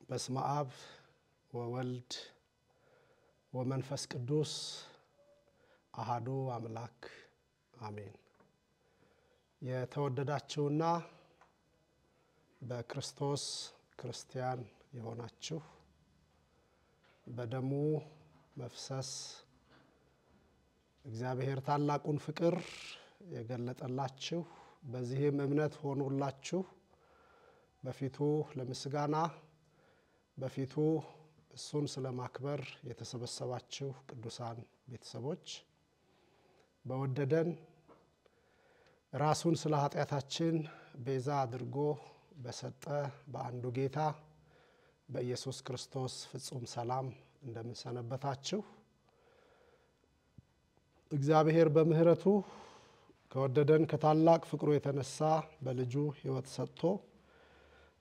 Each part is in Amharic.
በስመ አብ ወወልድ ወመንፈስ ቅዱስ አሐዱ አምላክ አሜን። የተወደዳችሁና በክርስቶስ ክርስቲያን የሆናችሁ በደሙ መፍሰስ እግዚአብሔር ታላቁን ፍቅር የገለጠላችሁ በዚህም እምነት ሆኖላችሁ በፊቱ ለምስጋና በፊቱ እሱን ስለማክበር የተሰበሰባችሁ ቅዱሳን ቤተሰቦች በወደደን ራሱን ስለ ኃጢያታችን ቤዛ አድርጎ በሰጠ በአንዱ ጌታ በኢየሱስ ክርስቶስ ፍጹም ሰላም እንደምንሰነበታችሁ እግዚአብሔር በምህረቱ ከወደደን ከታላቅ ፍቅሩ የተነሳ በልጁ ሕይወት ሰጥቶ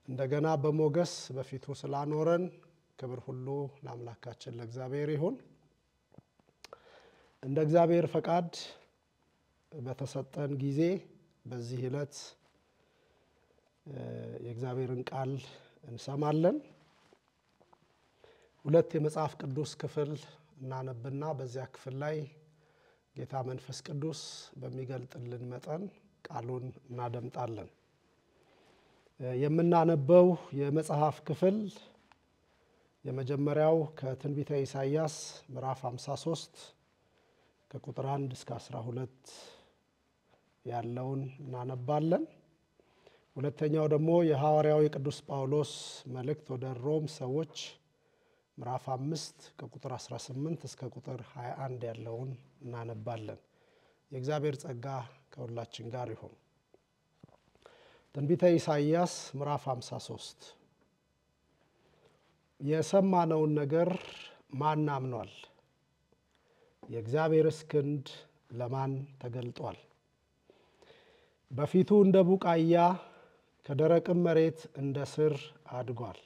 እንደገና በሞገስ በፊቱ ስላኖረን ክብር ሁሉ ለአምላካችን ለእግዚአብሔር ይሁን። እንደ እግዚአብሔር ፈቃድ በተሰጠን ጊዜ በዚህ ዕለት የእግዚአብሔርን ቃል እንሰማለን። ሁለት የመጽሐፍ ቅዱስ ክፍል እናነብና በዚያ ክፍል ላይ ጌታ መንፈስ ቅዱስ በሚገልጥልን መጠን ቃሉን እናደምጣለን። የምናነበው የመጽሐፍ ክፍል የመጀመሪያው ከትንቢተ ኢሳይያስ ምዕራፍ 53 ከቁጥር 1 እስከ 12 ያለውን እናነባለን። ሁለተኛው ደግሞ የሐዋርያው የቅዱስ ጳውሎስ መልእክት ወደ ሮም ሰዎች ምዕራፍ 5 ከቁጥር 18 እስከ ቁጥር 21 ያለውን እናነባለን። የእግዚአብሔር ጸጋ ከሁላችን ጋር ይሁን። ትንቢተ ኢሳይያስ ምዕራፍ 53 የሰማነውን ነገር ማን አምኗል? የእግዚአብሔርስ ክንድ ለማን ተገልጧል? በፊቱ እንደ ቡቃያ ከደረቅም መሬት እንደ ስር አድጓል።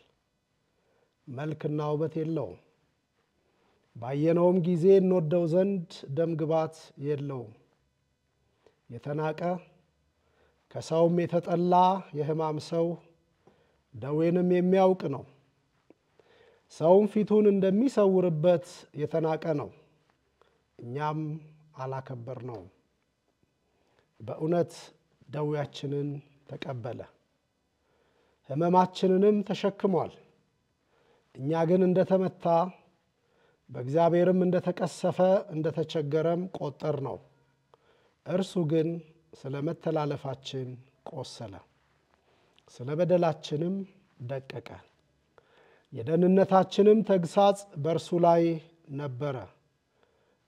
መልክና ውበት የለውም። ባየነውም ጊዜ እንወደው ዘንድ ደም ግባት የለውም። የተናቀ ከሰውም የተጠላ የሕማም ሰው ደዌንም የሚያውቅ ነው። ሰውም ፊቱን እንደሚሰውርበት የተናቀ ነው፣ እኛም አላከበርነውም። በእውነት ደዌያችንን ተቀበለ፣ ሕመማችንንም ተሸክሟል። እኛ ግን እንደተመታ በእግዚአብሔርም እንደተቀሰፈ እንደተቸገረም ቆጠርነው። እርሱ ግን ስለ መተላለፋችን ቆሰለ፣ ስለ በደላችንም ደቀቀ። የደህንነታችንም ተግሣጽ በእርሱ ላይ ነበረ፣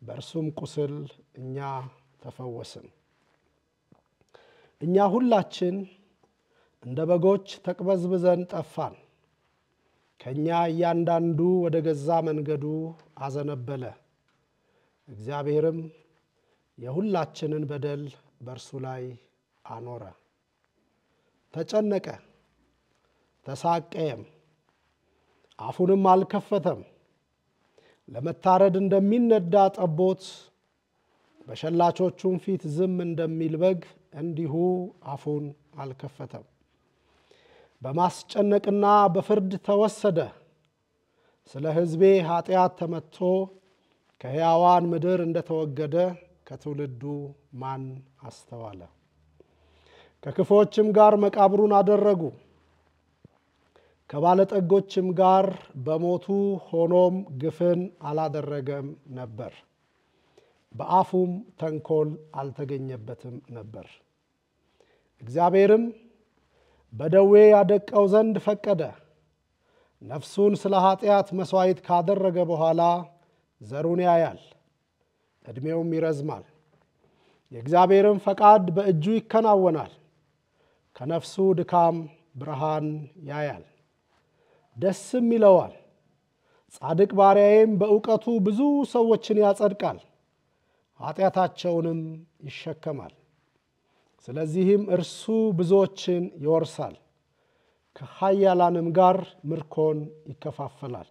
በእርሱም ቁስል እኛ ተፈወስን። እኛ ሁላችን እንደ በጎች ተቅበዝብዘን ጠፋን። ከእኛ እያንዳንዱ ወደ ገዛ መንገዱ አዘነበለ። እግዚአብሔርም የሁላችንን በደል በእርሱ ላይ አኖረ። ተጨነቀ፣ ተሳቀየም፣ አፉንም አልከፈተም። ለመታረድ እንደሚነዳ ጠቦት በሸላቾቹም ፊት ዝም እንደሚል በግ እንዲሁ አፉን አልከፈተም። በማስጨነቅና በፍርድ ተወሰደ። ስለ ሕዝቤ ኃጢአት ተመትቶ ከሕያዋን ምድር እንደተወገደ ከትውልዱ ማን አስተዋለ? ከክፎችም ጋር መቃብሩን አደረጉ፣ ከባለጠጎችም ጋር በሞቱ። ሆኖም ግፍን አላደረገም ነበር፣ በአፉም ተንኮል አልተገኘበትም ነበር። እግዚአብሔርም በደዌ ያደቀው ዘንድ ፈቀደ። ነፍሱን ስለ ኃጢአት መሥዋዕት ካደረገ በኋላ ዘሩን ያያል፣ ዕድሜውም ይረዝማል። የእግዚአብሔርም ፈቃድ በእጁ ይከናወናል። ከነፍሱ ድካም ብርሃን ያያል፣ ደስም ይለዋል። ጻድቅ ባሪያዬም በእውቀቱ ብዙ ሰዎችን ያጸድቃል፣ ኃጢአታቸውንም ይሸከማል። ስለዚህም እርሱ ብዙዎችን ይወርሳል፣ ከኃያላንም ጋር ምርኮን ይከፋፈላል።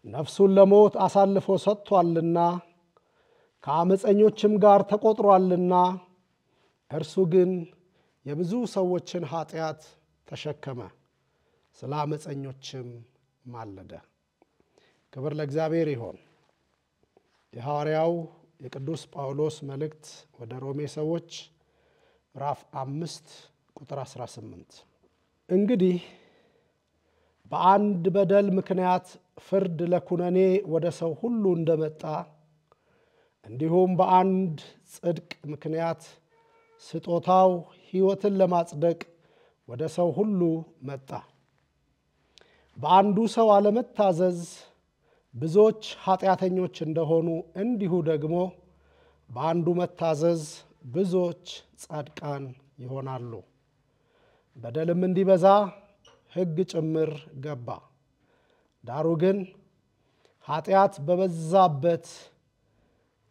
ነፍሱን ለሞት አሳልፎ ሰጥቷልና ከአመፀኞችም ጋር ተቆጥሯልና። እርሱ ግን የብዙ ሰዎችን ኃጢአት ተሸከመ፣ ስለ አመፀኞችም ማለደ። ክብር ለእግዚአብሔር ይሁን። የሐዋርያው የቅዱስ ጳውሎስ መልእክት ወደ ሮሜ ሰዎች ምዕራፍ 5 ቁጥር 18 እንግዲህ በአንድ በደል ምክንያት ፍርድ ለኩነኔ ወደ ሰው ሁሉ እንደመጣ እንዲሁም በአንድ ጽድቅ ምክንያት ስጦታው ሕይወትን ለማጽደቅ ወደ ሰው ሁሉ መጣ። በአንዱ ሰው አለመታዘዝ ብዙዎች ኃጢአተኞች እንደሆኑ እንዲሁ ደግሞ በአንዱ መታዘዝ ብዙዎች ጻድቃን ይሆናሉ። በደልም እንዲበዛ ሕግ ጭምር ገባ። ዳሩ ግን ኃጢአት በበዛበት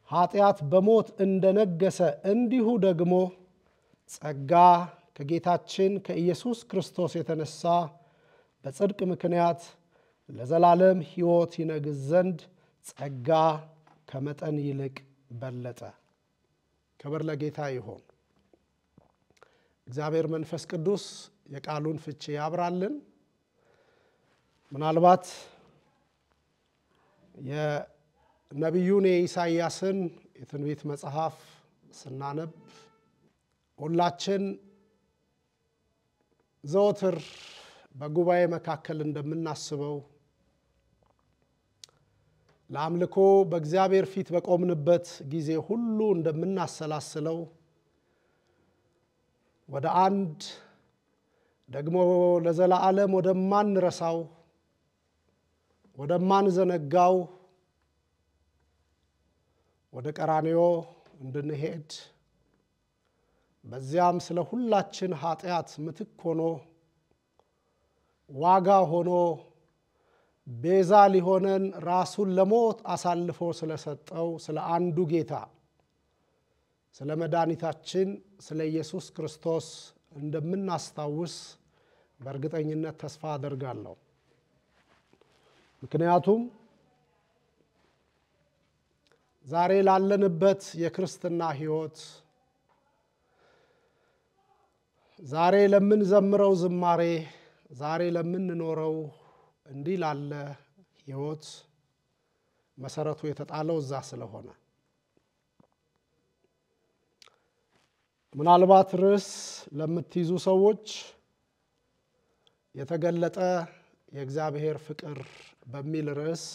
ኃጢአት በሞት እንደነገሰ እንዲሁ ደግሞ ጸጋ ከጌታችን ከኢየሱስ ክርስቶስ የተነሳ በጽድቅ ምክንያት ለዘላለም ሕይወት ይነግስ ዘንድ ጸጋ ከመጠን ይልቅ በለጠ። ክብር ለጌታ ይሁን። እግዚአብሔር መንፈስ ቅዱስ የቃሉን ፍቺ ያብራልን። ምናልባት የነቢዩን የኢሳይያስን የትንቢት መጽሐፍ ስናነብ ሁላችን ዘወትር በጉባኤ መካከል እንደምናስበው ለአምልኮ በእግዚአብሔር ፊት በቆምንበት ጊዜ ሁሉ እንደምናሰላስለው ወደ አንድ ደግሞ ለዘላለም ወደማንረሳው ወደማንዘነጋው ወደ ቀራንዮ እንድንሄድ በዚያም ስለ ሁላችን ኃጢአት ምትክ ሆኖ ዋጋ ሆኖ ቤዛ ሊሆነን ራሱን ለሞት አሳልፎ ስለሰጠው ስለ አንዱ ጌታ ስለ መድኃኒታችን ስለ ኢየሱስ ክርስቶስ እንደምናስታውስ በእርግጠኝነት ተስፋ አደርጋለሁ። ምክንያቱም ዛሬ ላለንበት የክርስትና ሕይወት ዛሬ ለምንዘምረው ዝማሬ ዛሬ ለምንኖረው እንዲህ ላለ ሕይወት መሰረቱ የተጣለው እዛ ስለሆነ ምናልባት ርዕስ ለምትይዙ ሰዎች የተገለጠ የእግዚአብሔር ፍቅር በሚል ርዕስ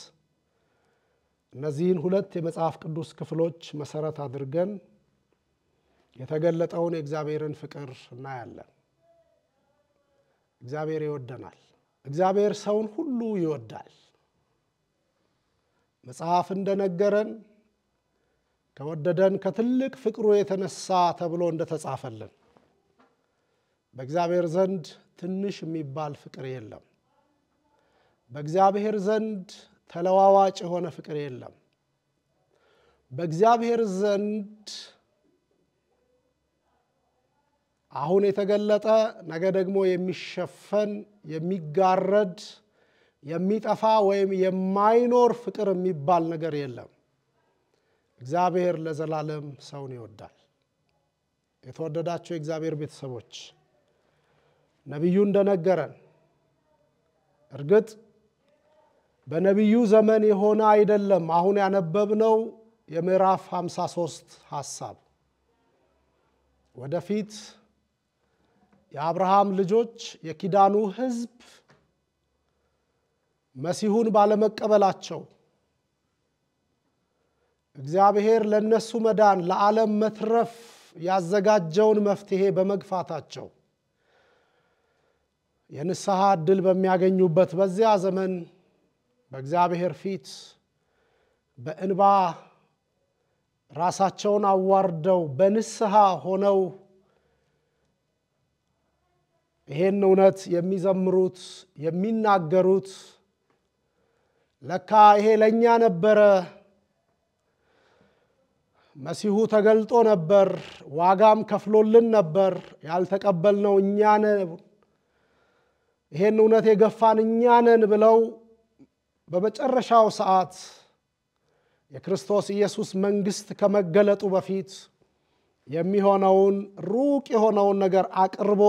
እነዚህን ሁለት የመጽሐፍ ቅዱስ ክፍሎች መሰረት አድርገን የተገለጠውን የእግዚአብሔርን ፍቅር እናያለን። እግዚአብሔር ይወደናል። እግዚአብሔር ሰውን ሁሉ ይወዳል። መጽሐፍ እንደነገረን ከወደደን ከትልቅ ፍቅሩ የተነሳ ተብሎ እንደተጻፈልን በእግዚአብሔር ዘንድ ትንሽ የሚባል ፍቅር የለም። በእግዚአብሔር ዘንድ ተለዋዋጭ የሆነ ፍቅር የለም። በእግዚአብሔር ዘንድ አሁን የተገለጠ ነገ ደግሞ የሚሸፈን የሚጋረድ የሚጠፋ ወይም የማይኖር ፍቅር የሚባል ነገር የለም። እግዚአብሔር ለዘላለም ሰውን ይወዳል። የተወደዳችሁ የእግዚአብሔር ቤተሰቦች ነቢዩ እንደነገረን እርግጥ በነቢዩ ዘመን የሆነ አይደለም አሁን ያነበብነው የምዕራፍ 53 ሐሳብ ወደፊት የአብርሃም ልጆች የኪዳኑ ሕዝብ መሲሁን ባለመቀበላቸው እግዚአብሔር ለነሱ መዳን ለዓለም መትረፍ ያዘጋጀውን መፍትሄ በመግፋታቸው የንስሐ ዕድል በሚያገኙበት በዚያ ዘመን በእግዚአብሔር ፊት በእንባ ራሳቸውን አዋርደው በንስሐ ሆነው ይሄን እውነት የሚዘምሩት የሚናገሩት ለካ ይሄ ለኛ ነበረ መሲሁ ተገልጦ ነበር ዋጋም ከፍሎልን ነበር ያልተቀበልነው እኛ ነን ይሄን እውነት የገፋን እኛ ነን ብለው በመጨረሻው ሰዓት የክርስቶስ ኢየሱስ መንግስት ከመገለጡ በፊት የሚሆነውን ሩቅ የሆነውን ነገር አቅርቦ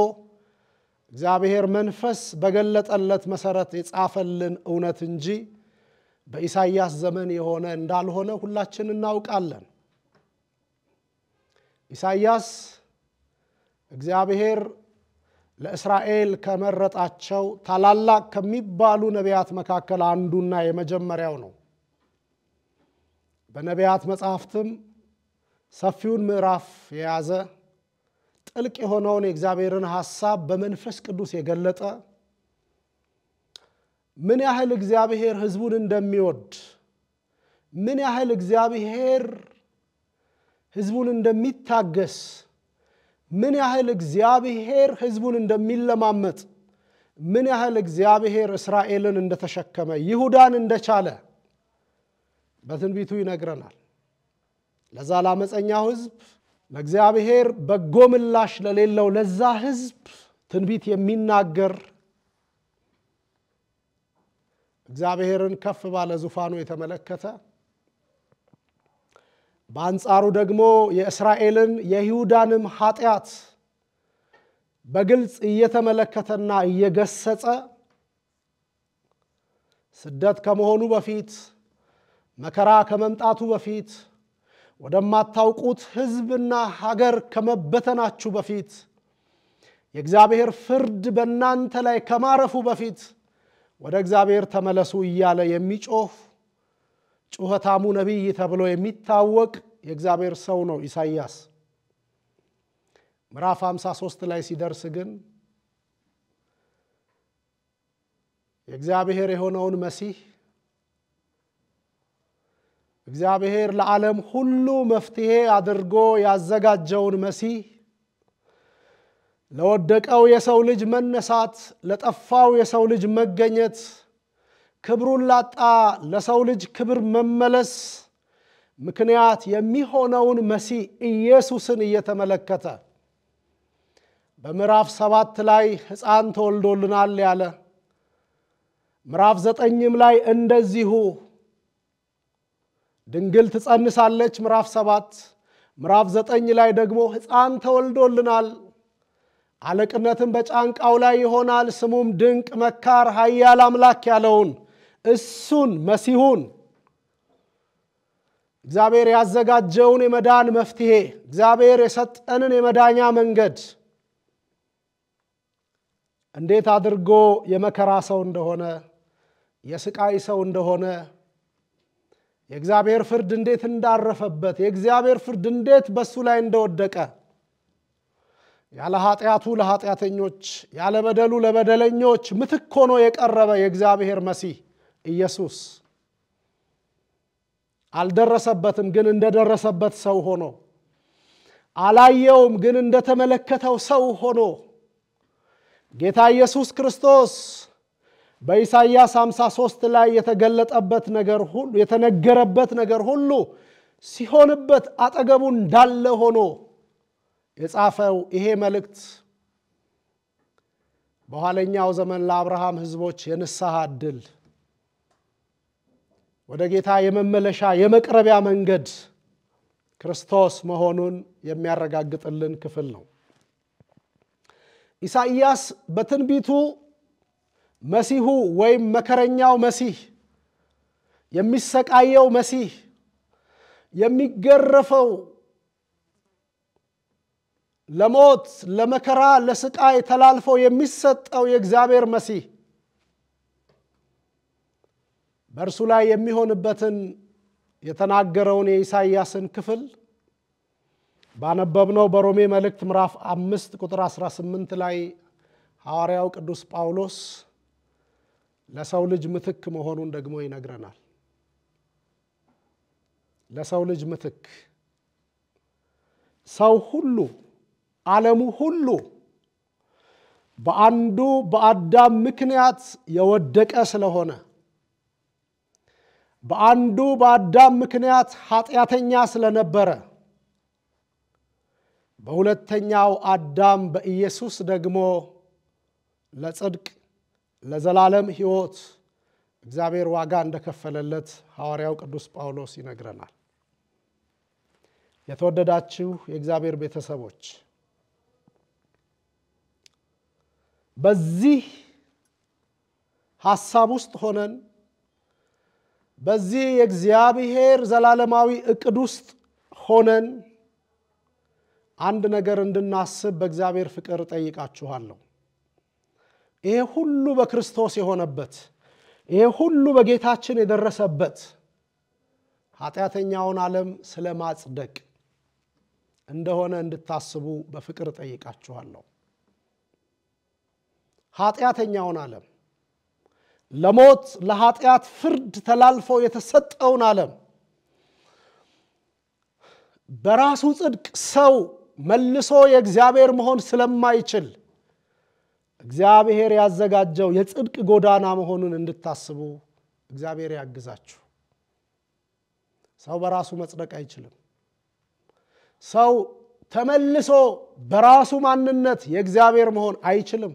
እግዚአብሔር መንፈስ በገለጠለት መሰረት የጻፈልን እውነት እንጂ በኢሳይያስ ዘመን የሆነ እንዳልሆነ ሁላችን እናውቃለን። ኢሳይያስ እግዚአብሔር ለእስራኤል ከመረጣቸው ታላላቅ ከሚባሉ ነቢያት መካከል አንዱና የመጀመሪያው ነው። በነቢያት መጽሐፍትም ሰፊውን ምዕራፍ የያዘ ጥልቅ የሆነውን የእግዚአብሔርን ሐሳብ በመንፈስ ቅዱስ የገለጠ ምን ያህል እግዚአብሔር ሕዝቡን እንደሚወድ ምን ያህል እግዚአብሔር ሕዝቡን እንደሚታገስ ምን ያህል እግዚአብሔር ሕዝቡን እንደሚለማመጥ ምን ያህል እግዚአብሔር እስራኤልን እንደተሸከመ ይሁዳን እንደቻለ በትንቢቱ ይነግረናል። ለዛ ለአመፀኛው ሕዝብ ለእግዚአብሔር በጎ ምላሽ ለሌለው ለዛ ሕዝብ ትንቢት የሚናገር እግዚአብሔርን ከፍ ባለ ዙፋኑ የተመለከተ በአንጻሩ ደግሞ የእስራኤልን የይሁዳንም ኃጢአት በግልጽ እየተመለከተና እየገሰጸ ስደት ከመሆኑ በፊት መከራ ከመምጣቱ በፊት ወደማታውቁት ሕዝብና ሀገር ከመበተናችሁ በፊት የእግዚአብሔር ፍርድ በእናንተ ላይ ከማረፉ በፊት ወደ እግዚአብሔር ተመለሱ እያለ የሚጮህ ጩኸታሙ ነቢይ ተብሎ የሚታወቅ የእግዚአብሔር ሰው ነው ኢሳይያስ። ምዕራፍ 53 ላይ ሲደርስ ግን የእግዚአብሔር የሆነውን መሲህ እግዚአብሔር ለዓለም ሁሉ መፍትሄ አድርጎ ያዘጋጀውን መሲህ ለወደቀው የሰው ልጅ መነሳት ለጠፋው የሰው ልጅ መገኘት ክብሩን ላጣ ለሰው ልጅ ክብር መመለስ ምክንያት የሚሆነውን መሲህ ኢየሱስን እየተመለከተ በምዕራፍ 7 ላይ ሕፃን ተወልዶልናል ያለ ምዕራፍ 9 ላይ እንደዚሁ ድንግል ትጸንሳለች ምዕራፍ 7 ምዕራፍ 9 ላይ ደግሞ ሕፃን ተወልዶልናል አለቅነትም በጫንቃው ላይ ይሆናል ስሙም ድንቅ መካር ኃያል አምላክ ያለውን እሱን መሲሁን እግዚአብሔር ያዘጋጀውን የመዳን መፍትሄ እግዚአብሔር የሰጠንን የመዳኛ መንገድ እንዴት አድርጎ የመከራ ሰው እንደሆነ የስቃይ ሰው እንደሆነ የእግዚአብሔር ፍርድ እንዴት እንዳረፈበት የእግዚአብሔር ፍርድ እንዴት በሱ ላይ እንደወደቀ ያለ ኃጢያቱ ለኃጢያተኞች ያለ በደሉ ለበደለኞች ምትክ ሆኖ የቀረበ የእግዚአብሔር መሲህ ኢየሱስ አልደረሰበትም ግን እንደደረሰበት ሰው ሆኖ አላየውም ግን እንደተመለከተው ሰው ሆኖ ጌታ ኢየሱስ ክርስቶስ በኢሳይያስ 53 ላይ የተገለጠበት ነገር ሁሉ የተነገረበት ነገር ሁሉ ሲሆንበት አጠገቡ እንዳለ ሆኖ የጻፈው ይሄ መልእክት በኋለኛው ዘመን ለአብርሃም ሕዝቦች የንስሐ ዕድል ወደ ጌታ የመመለሻ የመቅረቢያ መንገድ ክርስቶስ መሆኑን የሚያረጋግጥልን ክፍል ነው። ኢሳይያስ በትንቢቱ መሲሁ ወይም መከረኛው መሲህ የሚሰቃየው መሲህ የሚገረፈው ለሞት ለመከራ ለስቃይ ተላልፎ የሚሰጠው የእግዚአብሔር መሲህ በእርሱ ላይ የሚሆንበትን የተናገረውን የኢሳይያስን ክፍል ባነበብነው በሮሜ መልእክት ምዕራፍ 5 ቁጥር 18 ላይ ሐዋርያው ቅዱስ ጳውሎስ ለሰው ልጅ ምትክ መሆኑን ደግሞ ይነግረናል። ለሰው ልጅ ምትክ ሰው ሁሉ ዓለሙ ሁሉ በአንዱ በአዳም ምክንያት የወደቀ ስለሆነ በአንዱ በአዳም ምክንያት ኃጢያተኛ ስለነበረ በሁለተኛው አዳም በኢየሱስ ደግሞ ለጽድቅ ለዘላለም ሕይወት እግዚአብሔር ዋጋ እንደከፈለለት ሐዋርያው ቅዱስ ጳውሎስ ይነግረናል። የተወደዳችሁ የእግዚአብሔር ቤተሰቦች በዚህ ሐሳብ ውስጥ ሆነን በዚህ የእግዚአብሔር ዘላለማዊ ዕቅድ ውስጥ ሆነን አንድ ነገር እንድናስብ በእግዚአብሔር ፍቅር ጠይቃችኋለሁ። ይሄ ሁሉ በክርስቶስ የሆነበት ይሄ ሁሉ በጌታችን የደረሰበት ኃጢአተኛውን ዓለም ስለማጽደቅ እንደሆነ እንድታስቡ በፍቅር ጠይቃችኋለሁ። ኃጢአተኛውን ዓለም ለሞት ለኃጢአት ፍርድ ተላልፎ የተሰጠውን ዓለም በራሱ ጽድቅ ሰው መልሶ የእግዚአብሔር መሆን ስለማይችል እግዚአብሔር ያዘጋጀው የጽድቅ ጎዳና መሆኑን እንድታስቡ እግዚአብሔር ያግዛችሁ። ሰው በራሱ መጽደቅ አይችልም። ሰው ተመልሶ በራሱ ማንነት የእግዚአብሔር መሆን አይችልም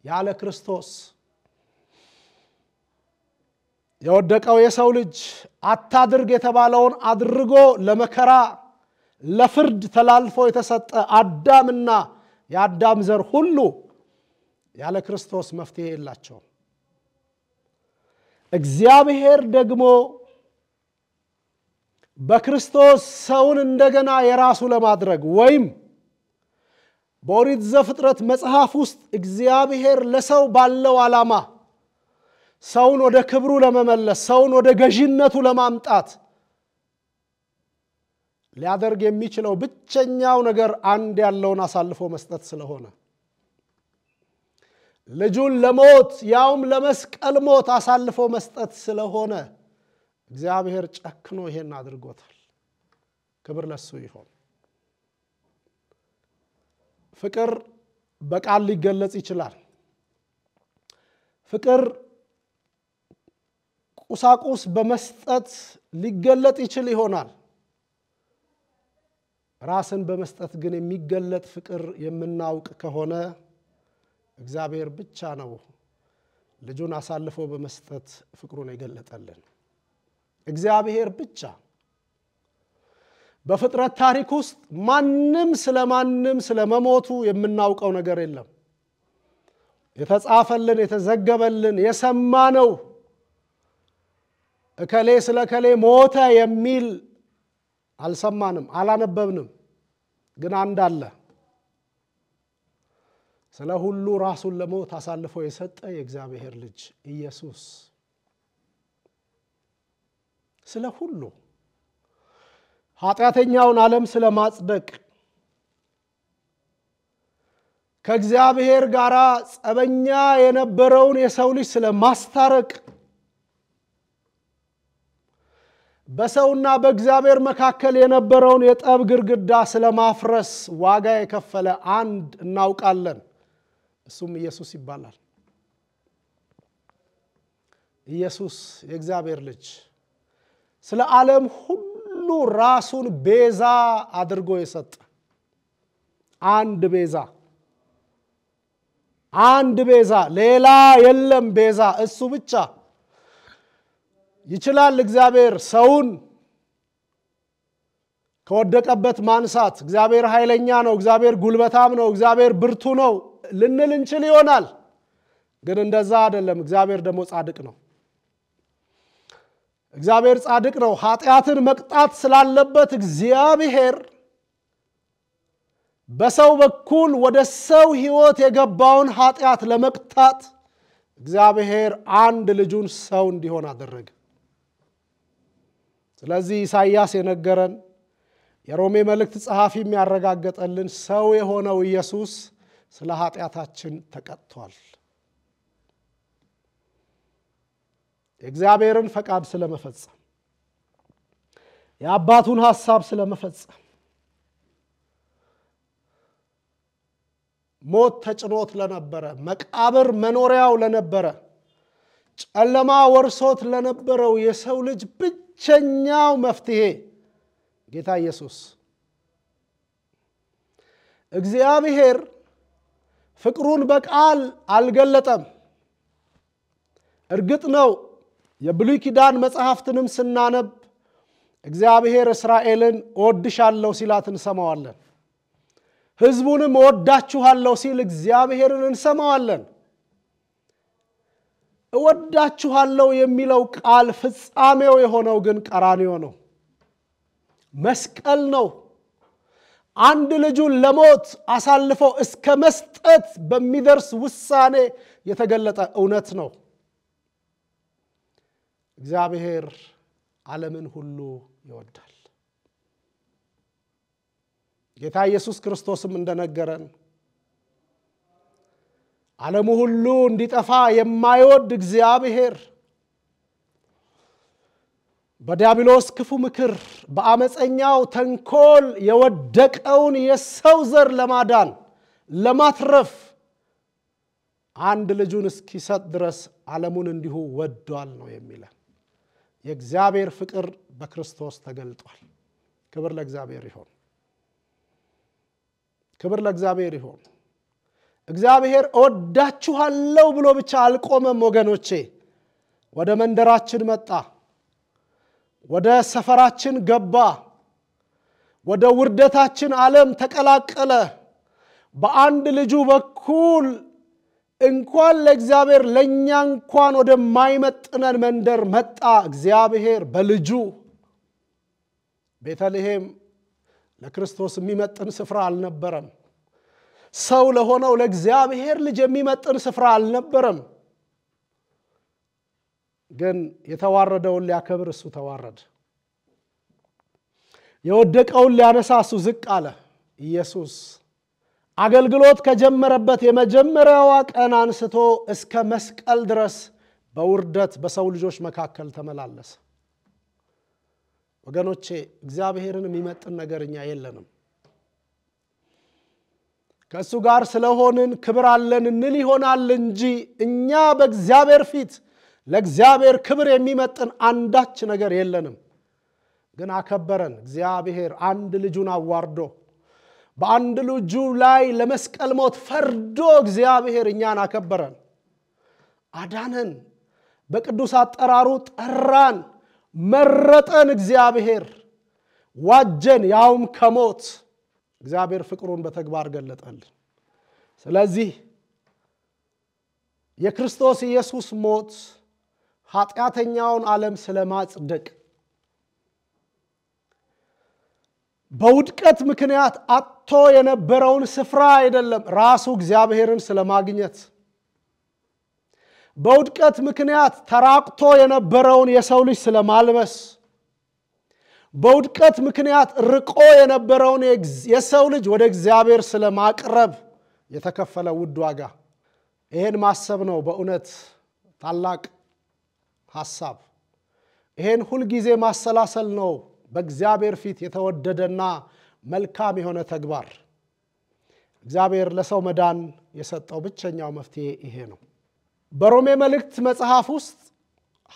ያለ ክርስቶስ። የወደቀው የሰው ልጅ አታድርግ የተባለውን አድርጎ ለመከራ ለፍርድ ተላልፎ የተሰጠ አዳምና የአዳም ዘር ሁሉ ያለ ክርስቶስ መፍትሄ የላቸውም። እግዚአብሔር ደግሞ በክርስቶስ ሰውን እንደገና የራሱ ለማድረግ ወይም በኦሪት ዘፍጥረት መጽሐፍ ውስጥ እግዚአብሔር ለሰው ባለው ዓላማ ሰውን ወደ ክብሩ ለመመለስ ሰውን ወደ ገዢነቱ ለማምጣት ሊያደርግ የሚችለው ብቸኛው ነገር አንድ ያለውን አሳልፎ መስጠት ስለሆነ ልጁን ለሞት ያውም ለመስቀል ሞት አሳልፎ መስጠት ስለሆነ እግዚአብሔር ጨክኖ ይሄን አድርጎታል። ክብር ለሱ ይሁን። ፍቅር በቃል ሊገለጽ ይችላል። ፍቅር ቁሳቁስ በመስጠት ሊገለጥ ይችል ይሆናል። ራስን በመስጠት ግን የሚገለጥ ፍቅር የምናውቅ ከሆነ እግዚአብሔር ብቻ ነው ልጁን አሳልፎ በመስጠት ፍቅሩን የገለጠልን። እግዚአብሔር ብቻ። በፍጥረት ታሪክ ውስጥ ማንም ስለመሞቱ የምናውቀው ነገር የለም። የተጻፈልን የተዘገበልን የሰማነው እከሌ ስለከሌ ሞተ የሚል አልሰማንም አላነበብንም። ግን አንድ አለ። ስለ ሁሉ ራሱን ለሞት አሳልፎ የሰጠ የእግዚአብሔር ልጅ ኢየሱስ ስለ ሁሉ ኃጢአተኛውን ዓለም ስለማጽደቅ ከእግዚአብሔር ጋር ጸበኛ የነበረውን የሰው ልጅ ስለማስታረቅ በሰውና በእግዚአብሔር መካከል የነበረውን የጠብ ግድግዳ ስለማፍረስ ዋጋ የከፈለ አንድ እናውቃለን። እሱም ኢየሱስ ይባላል። ኢየሱስ የእግዚአብሔር ልጅ ስለ ዓለም ሁሉ ራሱን ቤዛ አድርጎ የሰጠ አንድ ቤዛ ሌላ የለም ቤዛ እሱ ብቻ ይችላል። እግዚአብሔር ሰውን ከወደቀበት ማንሳት እግዚአብሔር ኃይለኛ ነው፣ እግዚአብሔር ጉልበታም ነው፣ እግዚአብሔር ብርቱ ነው ልንል እንችል ይሆናል። ግን እንደዛ አይደለም። እግዚአብሔር ደግሞ ጻድቅ ነው። እግዚአብሔር ጻድቅ ነው። ኃጢአትን መቅጣት ስላለበት እግዚአብሔር በሰው በኩል ወደ ሰው ሕይወት የገባውን ኃጢአት ለመቅጣት እግዚአብሔር አንድ ልጁን ሰው እንዲሆን አደረገ። ስለዚህ ኢሳይያስ የነገረን የሮሜ መልእክት ጸሐፊ የሚያረጋግጠልን ሰው የሆነው ኢየሱስ ስለ ኃጢአታችን ተቀጥቷል። የእግዚአብሔርን ፈቃድ ስለመፈጸም የአባቱን ሐሳብ ስለመፈጸም ሞት ተጭኖት ለነበረ መቃብር መኖሪያው ለነበረ ጨለማ ወርሶት ለነበረው የሰው ልጅ ብቸኛው መፍትሄ ጌታ ኢየሱስ። እግዚአብሔር ፍቅሩን በቃል አልገለጠም። እርግጥ ነው የብሉይ ኪዳን መጽሐፍትንም ስናነብ እግዚአብሔር እስራኤልን እወድሻለሁ ሲላት እንሰማዋለን። ሕዝቡንም እወዳችኋለሁ ሲል እግዚአብሔርን እንሰማዋለን። እወዳችኋለሁ የሚለው ቃል ፍጻሜው የሆነው ግን ቀራንዮ ነው፣ መስቀል ነው። አንድ ልጁን ለሞት አሳልፎ እስከ መስጠት በሚደርስ ውሳኔ የተገለጠ እውነት ነው። እግዚአብሔር ዓለምን ሁሉ ይወዳል። ጌታ ኢየሱስ ክርስቶስም እንደነገረን ዓለሙ ሁሉ እንዲጠፋ የማይወድ እግዚአብሔር በዲያብሎስ ክፉ ምክር በአመፀኛው ተንኮል የወደቀውን የሰው ዘር ለማዳን ለማትረፍ አንድ ልጁን እስኪሰጥ ድረስ ዓለሙን እንዲሁ ወዷል ነው የሚለው። የእግዚአብሔር ፍቅር በክርስቶስ ተገልጧል። ክብር ለእግዚአብሔር ይሁን። ክብር ለእግዚአብሔር ይሁን። እግዚአብሔር እወዳችኋለሁ ብሎ ብቻ አልቆመም ወገኖቼ። ወደ መንደራችን መጣ፣ ወደ ሰፈራችን ገባ፣ ወደ ውርደታችን ዓለም ተቀላቀለ። በአንድ ልጁ በኩል እንኳን ለእግዚአብሔር ለኛ እንኳን ወደ ማይመጥነን መንደር መጣ። እግዚአብሔር በልጁ ቤተልሔም ለክርስቶስ የሚመጥን ስፍራ አልነበረም። ሰው ለሆነው ለእግዚአብሔር ልጅ የሚመጥን ስፍራ አልነበረም። ግን የተዋረደውን ሊያከብር እሱ ተዋረደ። የወደቀውን ሊያነሳ እሱ ዝቅ አለ። ኢየሱስ አገልግሎት ከጀመረበት የመጀመሪያዋ ቀን አንስቶ እስከ መስቀል ድረስ በውርደት በሰው ልጆች መካከል ተመላለሰ። ወገኖቼ እግዚአብሔርን የሚመጥን ነገር እኛ የለንም። ከእሱ ጋር ስለሆንን ክብር አለን እንል ይሆናል እንጂ እኛ በእግዚአብሔር ፊት ለእግዚአብሔር ክብር የሚመጥን አንዳች ነገር የለንም። ግን አከበረን እግዚአብሔር አንድ ልጁን አዋርዶ በአንድ ልጁ ላይ ለመስቀል ሞት ፈርዶ እግዚአብሔር እኛን አከበረን፣ አዳነን፣ በቅዱስ አጠራሩ ጠራን፣ መረጠን። እግዚአብሔር ዋጀን፣ ያውም ከሞት። እግዚአብሔር ፍቅሩን በተግባር ገለጠልን። ስለዚህ የክርስቶስ ኢየሱስ ሞት ኃጢአተኛውን ዓለም ስለማጽደቅ በውድቀት ምክንያት አጥቶ የነበረውን ስፍራ አይደለም፣ ራሱ እግዚአብሔርን ስለማግኘት በውድቀት ምክንያት ተራቅቶ የነበረውን የሰው ልጅ ስለማልበስ በውድቀት ምክንያት ርቆ የነበረውን የሰው ልጅ ወደ እግዚአብሔር ስለማቅረብ የተከፈለ ውድ ዋጋ። ይሄን ማሰብ ነው በእውነት ታላቅ ሐሳብ። ይሄን ሁሉ ጊዜ ማሰላሰል ነው በእግዚአብሔር ፊት የተወደደና መልካም የሆነ ተግባር። እግዚአብሔር ለሰው መዳን የሰጠው ብቸኛው መፍትሄ ይሄ ነው። በሮሜ መልእክት መጽሐፍ ውስጥ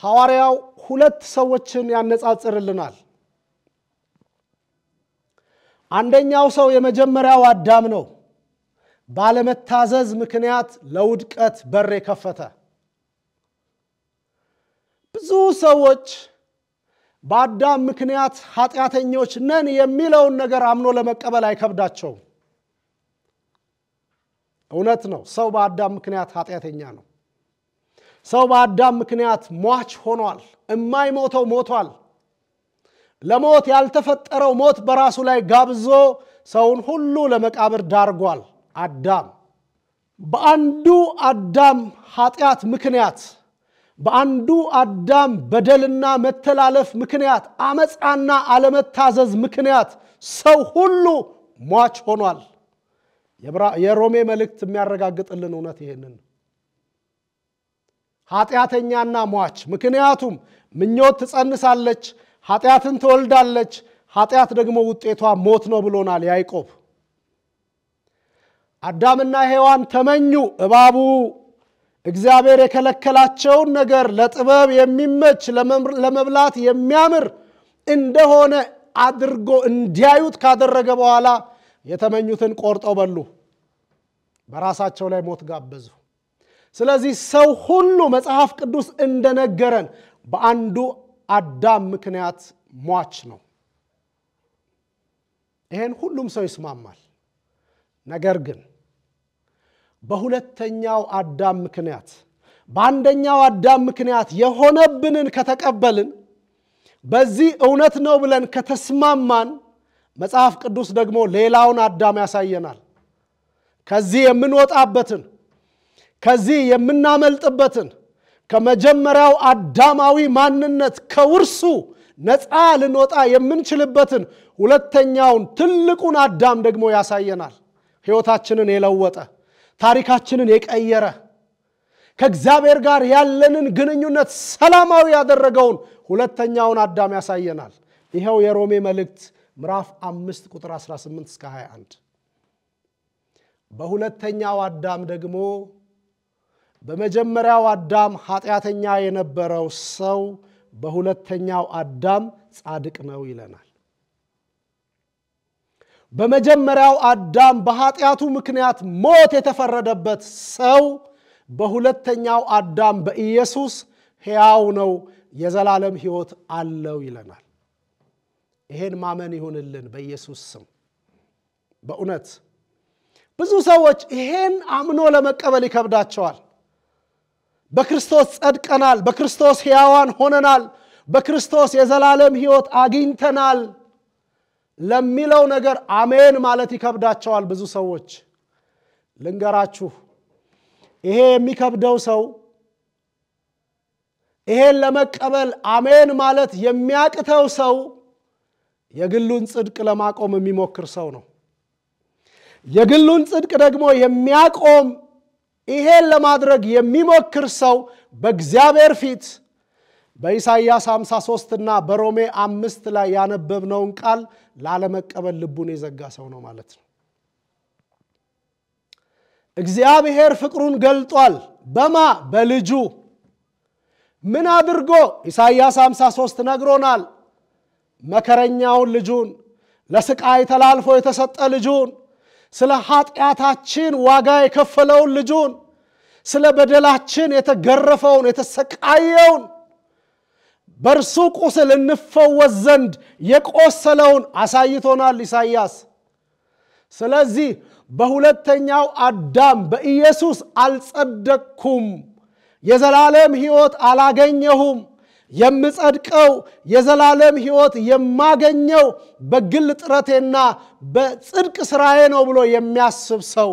ሐዋርያው ሁለት ሰዎችን ያነጻጽርልናል። አንደኛው ሰው የመጀመሪያው አዳም ነው። ባለመታዘዝ ምክንያት ለውድቀት በር የከፈተ። ብዙ ሰዎች በአዳም ምክንያት ኃጢአተኞች ነን የሚለውን ነገር አምኖ ለመቀበል አይከብዳቸውም። እውነት ነው። ሰው በአዳም ምክንያት ኃጢአተኛ ነው። ሰው በአዳም ምክንያት ሟች ሆኗል። የማይሞተው ሞቷል። ለሞት ያልተፈጠረው ሞት በራሱ ላይ ጋብዞ ሰውን ሁሉ ለመቃብር ዳርጓል። አዳም በአንዱ አዳም ኃጢአት ምክንያት በአንዱ አዳም በደልና መተላለፍ ምክንያት አመፃና አለመታዘዝ ምክንያት ሰው ሁሉ ሟች ሆኗል። የሮሜ መልእክት የሚያረጋግጥልን እውነት ይሄንን ኃጢአተኛና ሟች። ምክንያቱም ምኞት ትጸንሳለች፣ ኃጢአትን ትወልዳለች፣ ኃጢአት ደግሞ ውጤቷ ሞት ነው ብሎናል ያዕቆብ። አዳምና ሔዋን ተመኙ። እባቡ እግዚአብሔር የከለከላቸውን ነገር ለጥበብ የሚመች ለመብላት የሚያምር እንደሆነ አድርጎ እንዲያዩት ካደረገ በኋላ የተመኙትን ቆርጠው በሉ፣ በራሳቸው ላይ ሞት ጋበዙ። ስለዚህ ሰው ሁሉ መጽሐፍ ቅዱስ እንደነገረን በአንዱ አዳም ምክንያት ሟች ነው። ይሄን ሁሉም ሰው ይስማማል። ነገር ግን በሁለተኛው አዳም ምክንያት በአንደኛው አዳም ምክንያት የሆነብንን ከተቀበልን በዚህ እውነት ነው ብለን ከተስማማን መጽሐፍ ቅዱስ ደግሞ ሌላውን አዳም ያሳየናል። ከዚህ የምንወጣበትን ከዚህ የምናመልጥበትን ከመጀመሪያው አዳማዊ ማንነት ከውርሱ ነፃ ልንወጣ የምንችልበትን ሁለተኛውን ትልቁን አዳም ደግሞ ያሳየናል። ሕይወታችንን የለወጠ ታሪካችንን የቀየረ ከእግዚአብሔር ጋር ያለንን ግንኙነት ሰላማዊ ያደረገውን ሁለተኛውን አዳም ያሳየናል። ይሄው የሮሜ መልእክት ምዕራፍ 5 ቁጥር 18 እስከ 21። በሁለተኛው አዳም ደግሞ በመጀመሪያው አዳም ኃጢአተኛ የነበረው ሰው በሁለተኛው አዳም ጻድቅ ነው ይለናል። በመጀመሪያው አዳም በኃጢአቱ ምክንያት ሞት የተፈረደበት ሰው በሁለተኛው አዳም በኢየሱስ ሕያው ነው፣ የዘላለም ሕይወት አለው ይለናል። ይሄን ማመን ይሁንልን በኢየሱስ ስም። በእውነት ብዙ ሰዎች ይሄን አምኖ ለመቀበል ይከብዳቸዋል። በክርስቶስ ጸድቀናል፣ በክርስቶስ ሕያዋን ሆነናል፣ በክርስቶስ የዘላለም ሕይወት አግኝተናል ለሚለው ነገር አሜን ማለት ይከብዳቸዋል ብዙ ሰዎች። ልንገራችሁ፣ ይሄ የሚከብደው ሰው ይሄን ለመቀበል አሜን ማለት የሚያቅተው ሰው የግሉን ጽድቅ ለማቆም የሚሞክር ሰው ነው። የግሉን ጽድቅ ደግሞ የሚያቆም ይሄን ለማድረግ የሚሞክር ሰው በእግዚአብሔር ፊት በኢሳይያስ 53 እና በሮሜ 5 ላይ ያነበብነውን ቃል ላለመቀበል ልቡን የዘጋ ሰው ነው ማለት ነው። እግዚአብሔር ፍቅሩን ገልጧል። በማ በልጁ ምን አድርጎ? ኢሳይያስ 53 ነግሮናል። መከረኛውን ልጁን፣ ለስቃይ ተላልፎ የተሰጠ ልጁን፣ ስለ ኃጢአታችን ዋጋ የከፈለውን ልጁን፣ ስለ በደላችን የተገረፈውን የተሰቃየውን፣ በእርሱ ቁስል እንፈወስ ዘንድ የቆሰለውን አሳይቶናል ኢሳይያስ። ስለዚህ በሁለተኛው አዳም በኢየሱስ አልጸደቅኩም፣ የዘላለም ሕይወት አላገኘሁም፣ የምጸድቀው የዘላለም ሕይወት የማገኘው በግል ጥረቴና በጽድቅ ስራዬ ነው ብሎ የሚያስብ ሰው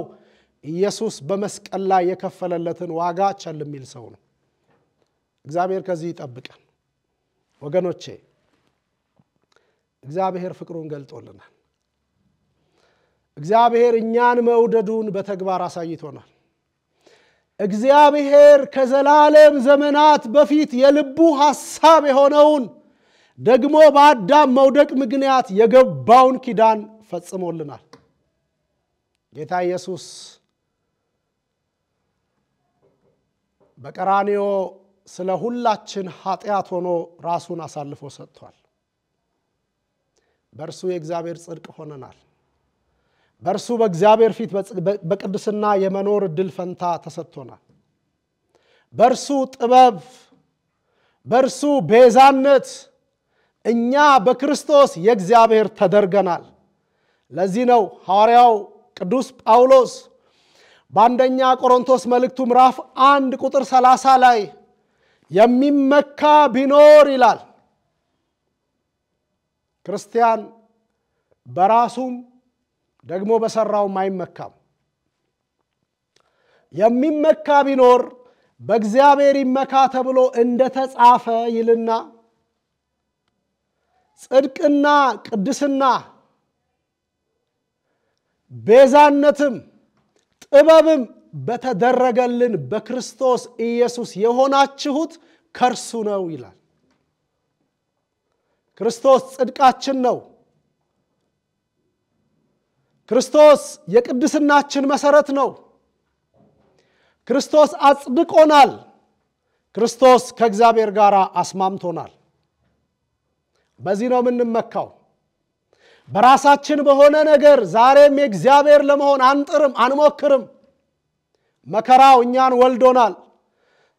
ኢየሱስ በመስቀል ላይ የከፈለለትን ዋጋ ቸል የሚል ሰው ነው። እግዚአብሔር ከዚህ ይጠብቀን ወገኖቼ። እግዚአብሔር ፍቅሩን ገልጦልናል። እግዚአብሔር እኛን መውደዱን በተግባር አሳይቶናል። እግዚአብሔር ከዘላለም ዘመናት በፊት የልቡ ሐሳብ የሆነውን ደግሞ በአዳም መውደቅ ምክንያት የገባውን ኪዳን ፈጽሞልናል። ጌታ ኢየሱስ በቀራንዮ ስለ ሁላችን ኃጢአት ሆኖ ራሱን አሳልፎ ሰጥቷል። በእርሱ የእግዚአብሔር ጽድቅ ሆነናል። በእርሱ በእግዚአብሔር ፊት በቅድስና የመኖር ዕድል ፈንታ ተሰጥቶናል። በእርሱ ጥበብ፣ በእርሱ ቤዛነት እኛ በክርስቶስ የእግዚአብሔር ተደርገናል። ለዚህ ነው ሐዋርያው ቅዱስ ጳውሎስ በአንደኛ ቆሮንቶስ መልእክቱ ምዕራፍ 1 ቁጥር 30 ላይ የሚመካ ቢኖር ይላል። ክርስቲያን በራሱም ደግሞ በሰራውም አይመካም። የሚመካ ቢኖር በእግዚአብሔር ይመካ ተብሎ እንደተጻፈ ይልና ጽድቅና ቅድስና ቤዛነትም ጥበብም በተደረገልን በክርስቶስ ኢየሱስ የሆናችሁት ከርሱ ነው ይላል። ክርስቶስ ጽድቃችን ነው። ክርስቶስ የቅድስናችን መሰረት ነው። ክርስቶስ አጽድቆናል። ክርስቶስ ከእግዚአብሔር ጋር አስማምቶናል። በዚህ ነው የምንመካው። በራሳችን በሆነ ነገር ዛሬም የእግዚአብሔር ለመሆን አንጥርም፣ አንሞክርም። መከራው እኛን ወልዶናል።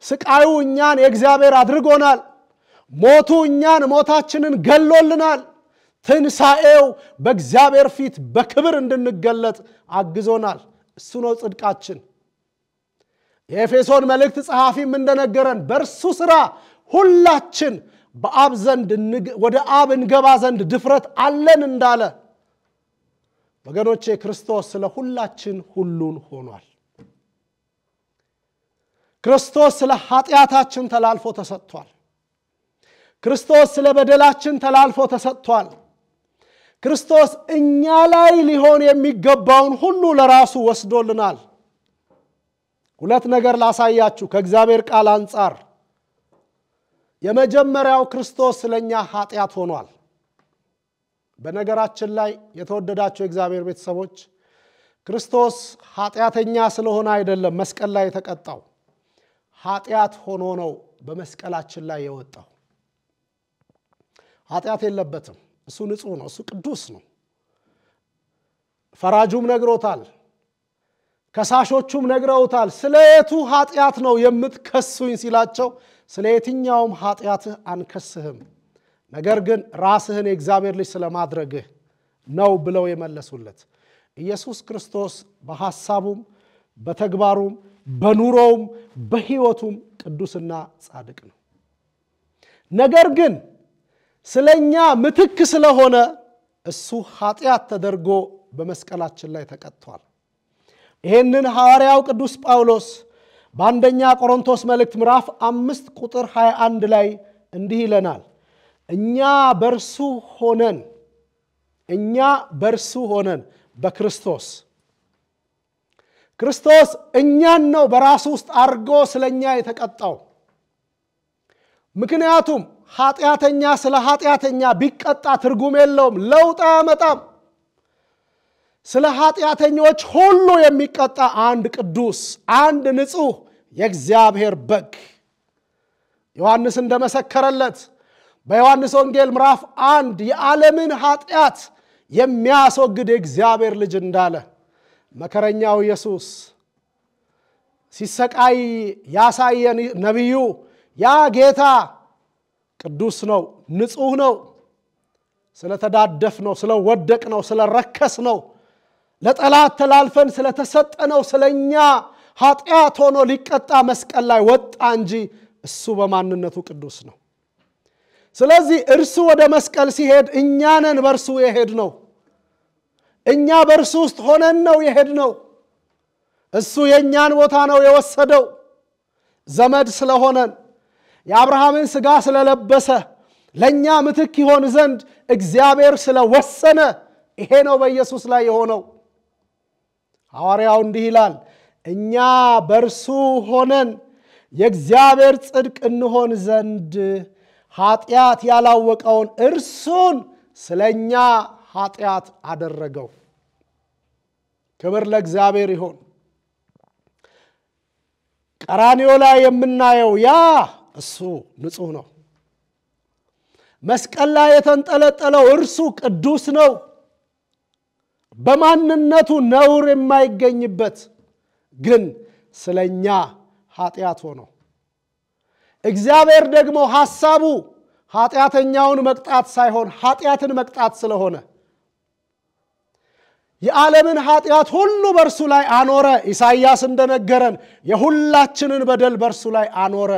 ስቃዩ እኛን የእግዚአብሔር አድርጎናል። ሞቱ እኛን ሞታችንን ገሎልናል። ትንሣኤው በእግዚአብሔር ፊት በክብር እንድንገለጥ አግዞናል። እሱ ነው ጽድቃችን። የኤፌሶን መልእክት ጸሐፊም እንደነገረን በእርሱ ሥራ ሁላችን በአብ ዘንድ ወደ አብ እንገባ ዘንድ ድፍረት አለን እንዳለ ወገኖቼ ክርስቶስ ስለ ሁላችን ሁሉን ሆኗል። ክርስቶስ ስለ ኃጢአታችን ተላልፎ ተሰጥቷል። ክርስቶስ ስለ በደላችን ተላልፎ ተሰጥቷል። ክርስቶስ እኛ ላይ ሊሆን የሚገባውን ሁሉ ለራሱ ወስዶልናል። ሁለት ነገር ላሳያችሁ ከእግዚአብሔር ቃል አንፃር። የመጀመሪያው ክርስቶስ ስለኛ ኃጢአት ሆኗል። በነገራችን ላይ የተወደዳችሁ የእግዚአብሔር ቤተሰቦች ክርስቶስ ኃጢአተኛ ስለሆነ አይደለም መስቀል ላይ የተቀጣው። ኃጢአት ሆኖ ነው በመስቀላችን ላይ የወጣው። ኃጢአት የለበትም። እሱ ንጹህ ነው። እሱ ቅዱስ ነው። ፈራጁም ነግሮታል። ከሳሾቹም ነግረውታል። ስለየቱ ኃጢአት ነው የምትከሱኝ ሲላቸው ስለ የትኛውም ኃጢአትህ አንከስህም፣ ነገር ግን ራስህን የእግዚአብሔር ልጅ ስለማድረግህ ነው ብለው የመለሱለት። ኢየሱስ ክርስቶስ በሐሳቡም በተግባሩም በኑሮውም በሕይወቱም ቅዱስና ጻድቅ ነው። ነገር ግን ስለኛ ምትክ ስለሆነ እሱ ኃጢአት ተደርጎ በመስቀላችን ላይ ተቀጥቷል። ይሄንን ሐዋርያው ቅዱስ ጳውሎስ በአንደኛ ቆሮንቶስ መልእክት ምዕራፍ 5 ቁጥር 21 ላይ እንዲህ ይለናል። እኛ በእርሱ ሆነን በክርስቶስ ክርስቶስ እኛን ነው በራሱ ውስጥ አርጎ ስለኛ የተቀጣው። ምክንያቱም ኃጢአተኛ ስለ ኃጢአተኛ ቢቀጣ ትርጉም የለውም፣ ለውጥ አያመጣም። ስለ ኃጢአተኞች ሁሉ የሚቀጣ አንድ ቅዱስ አንድ ንጹህ የእግዚአብሔር በግ ዮሐንስ እንደመሰከረለት በዮሐንስ ወንጌል ምዕራፍ 1 የዓለምን ኃጢአት የሚያስወግድ የእግዚአብሔር ልጅ እንዳለ መከረኛው ኢየሱስ ሲሰቃይ ያሳየን ነብዩ ያ ጌታ ቅዱስ ነው፣ ንጹህ ነው። ስለተዳደፍ ነው፣ ስለወደቅ ነው፣ ስለረከስ ነው፣ ለጠላት ተላልፈን ስለተሰጠነው ስለኛ ኃጢአት ሆኖ ሊቀጣ መስቀል ላይ ወጣ እንጂ እሱ በማንነቱ ቅዱስ ነው። ስለዚህ እርሱ ወደ መስቀል ሲሄድ እኛንን በርሱ የሄድ ነው። እኛ በርሱ ውስጥ ሆነን ነው የሄድ ነው። እሱ የኛን ቦታ ነው የወሰደው። ዘመድ ስለሆነን የአብርሃምን ሥጋ ስለለበሰ ለኛ ምትክ ይሆን ዘንድ እግዚአብሔር ስለወሰነ ይሄ ነው በኢየሱስ ላይ የሆነው። ሐዋርያው እንዲህ ይላል፣ እኛ በርሱ ሆነን የእግዚአብሔር ጽድቅ እንሆን ዘንድ ኃጢአት ያላወቀውን እርሱን ስለኛ ኃጢአት አደረገው። ክብር ለእግዚአብሔር ይሁን። ቀራንዮ ላይ የምናየው ያ እሱ ንጹህ ነው። መስቀል ላይ የተንጠለጠለው እርሱ ቅዱስ ነው። በማንነቱ ነውር የማይገኝበት ግን ስለኛ ኃጢአት ሆኖ እግዚአብሔር ደግሞ ሐሳቡ ኃጢአተኛውን መቅጣት ሳይሆን ኃጢአትን መቅጣት ስለሆነ የዓለምን ኃጢአት ሁሉ በርሱ ላይ አኖረ። ኢሳይያስ እንደነገረን የሁላችንን በደል በርሱ ላይ አኖረ።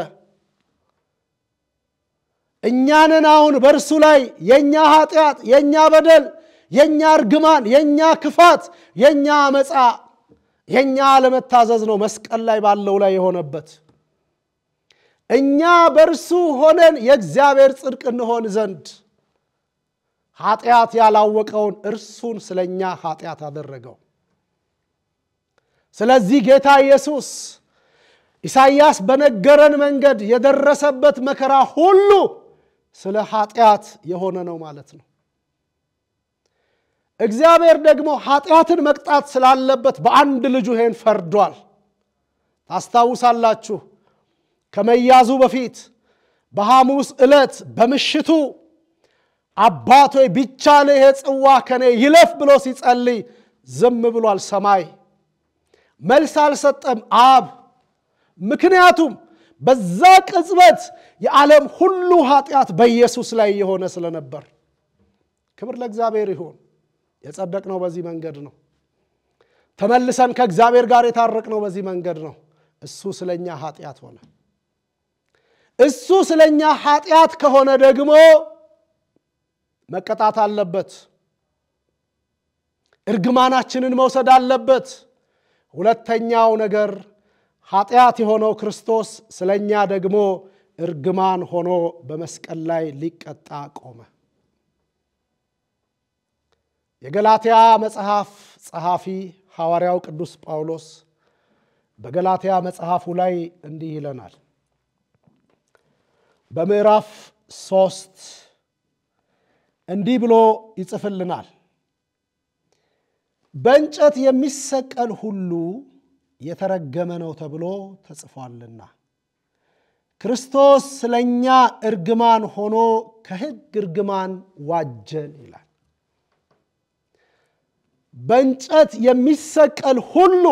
እኛንን አሁን በርሱ ላይ የኛ ኃጢአት፣ የኛ በደል፣ የኛ እርግማን፣ የኛ ክፋት፣ የኛ አመፃ፣ የኛ አለመታዘዝ ነው መስቀል ላይ ባለው ላይ የሆነበት። እኛ በርሱ ሆነን የእግዚአብሔር ጽድቅ እንሆን ዘንድ ኃጢአት ያላወቀውን እርሱን ስለኛ ኃጢአት አደረገው። ስለዚህ ጌታ ኢየሱስ ኢሳይያስ በነገረን መንገድ የደረሰበት መከራ ሁሉ ስለ ኃጢአት የሆነ ነው ማለት ነው። እግዚአብሔር ደግሞ ኃጢአትን መቅጣት ስላለበት በአንድ ልጁ ይሄን ፈርዷል። ታስታውሳላችሁ ከመያዙ በፊት በሐሙስ ዕለት በምሽቱ አባቶ ቢቻል ይሄ ጽዋ ከኔ ይለፍ ብሎ ሲጸልይ ዝም ብሏል። ሰማይ መልስ አልሰጠም አብ። ምክንያቱም በዛ ቅጽበት የዓለም ሁሉ ኃጢአት በኢየሱስ ላይ የሆነ ስለነበር። ክብር ለእግዚአብሔር ይሁን። የጸደቅነው በዚህ መንገድ ነው። ተመልሰን ከእግዚአብሔር ጋር የታረቅነው በዚህ መንገድ ነው። እሱ ስለኛ ኃጢአት ሆነ። እሱ ስለኛ ኃጢአት ከሆነ ደግሞ መቀጣት አለበት። እርግማናችንን መውሰድ አለበት። ሁለተኛው ነገር ኃጢአት የሆነው ክርስቶስ ስለኛ ደግሞ እርግማን ሆኖ በመስቀል ላይ ሊቀጣ ቆመ። የገላትያ መጽሐፍ ጸሐፊ ሐዋርያው ቅዱስ ጳውሎስ በገላትያ መጽሐፉ ላይ እንዲህ ይለናል። በምዕራፍ 3 እንዲህ ብሎ ይጽፍልናል። በእንጨት የሚሰቀል ሁሉ የተረገመ ነው ተብሎ ተጽፏልና ክርስቶስ ስለኛ እርግማን ሆኖ ከሕግ እርግማን ዋጀን ይላል። በእንጨት የሚሰቀል ሁሉ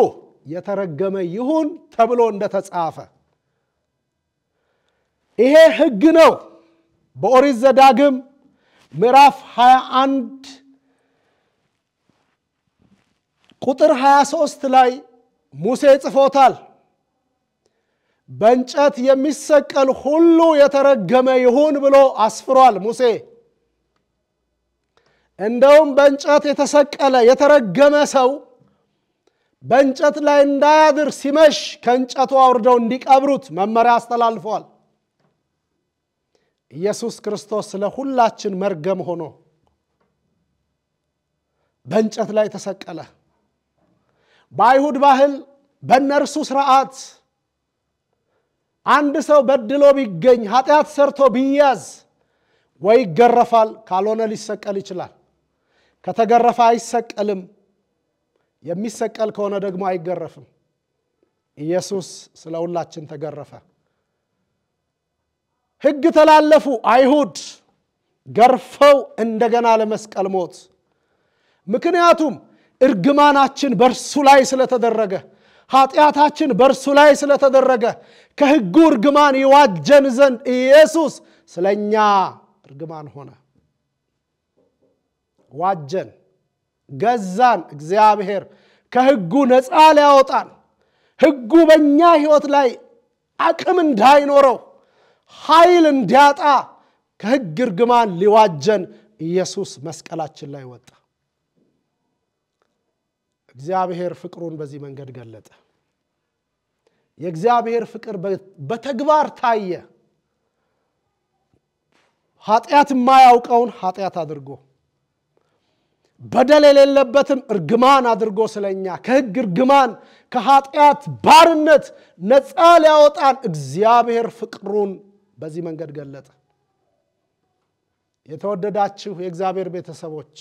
የተረገመ ይሁን ተብሎ እንደተጻፈ ይሄ ሕግ ነው። በኦሪት ዘዳግም ምዕራፍ 21 ቁጥር 23 ላይ ሙሴ ጽፎታል። በእንጨት የሚሰቀል ሁሉ የተረገመ ይሁን ብሎ አስፍሯል ሙሴ። እንደውም በእንጨት የተሰቀለ የተረገመ ሰው በእንጨት ላይ እንዳያድር ሲመሽ ከእንጨቱ አውርደው እንዲቀብሩት መመሪያ አስተላልፏል። ኢየሱስ ክርስቶስ ለሁላችን መርገም ሆኖ በእንጨት ላይ ተሰቀለ። በአይሁድ ባህል በእነርሱ ሥርዓት አንድ ሰው በድሎ ቢገኝ ኃጢአት ሰርቶ ቢያዝ ወይ ይገረፋል፣ ካልሆነ ሊሰቀል ይችላል። ከተገረፈ አይሰቀልም። የሚሰቀል ከሆነ ደግሞ አይገረፍም። ኢየሱስ ስለ ሁላችን ተገረፈ። ሕግ ተላለፉ አይሁድ ገርፈው እንደገና ለመስቀል ሞት። ምክንያቱም እርግማናችን በርሱ ላይ ስለተደረገ፣ ኃጢአታችን በርሱ ላይ ስለተደረገ ከሕጉ እርግማን ይዋጀን ዘንድ ኢየሱስ ስለኛ እርግማን ሆነ። ዋጀን፣ ገዛን። እግዚአብሔር ከሕጉ ነፃ ሊያወጣን፣ ሕጉ በእኛ ሕይወት ላይ አቅም እንዳይኖረው ኃይል እንዲያጣ ከሕግ እርግማን ሊዋጀን ኢየሱስ መስቀላችን ላይ ወጣ። እግዚአብሔር ፍቅሩን በዚህ መንገድ ገለጠ። የእግዚአብሔር ፍቅር በተግባር ታየ። ኃጢአት የማያውቀውን ኃጢአት አድርጎ በደል የሌለበትም እርግማን አድርጎ ስለኛ ከሕግ እርግማን ከኃጢአት ባርነት ነፃ ሊያወጣን እግዚአብሔር ፍቅሩን በዚህ መንገድ ገለጠ። የተወደዳችሁ የእግዚአብሔር ቤተሰቦች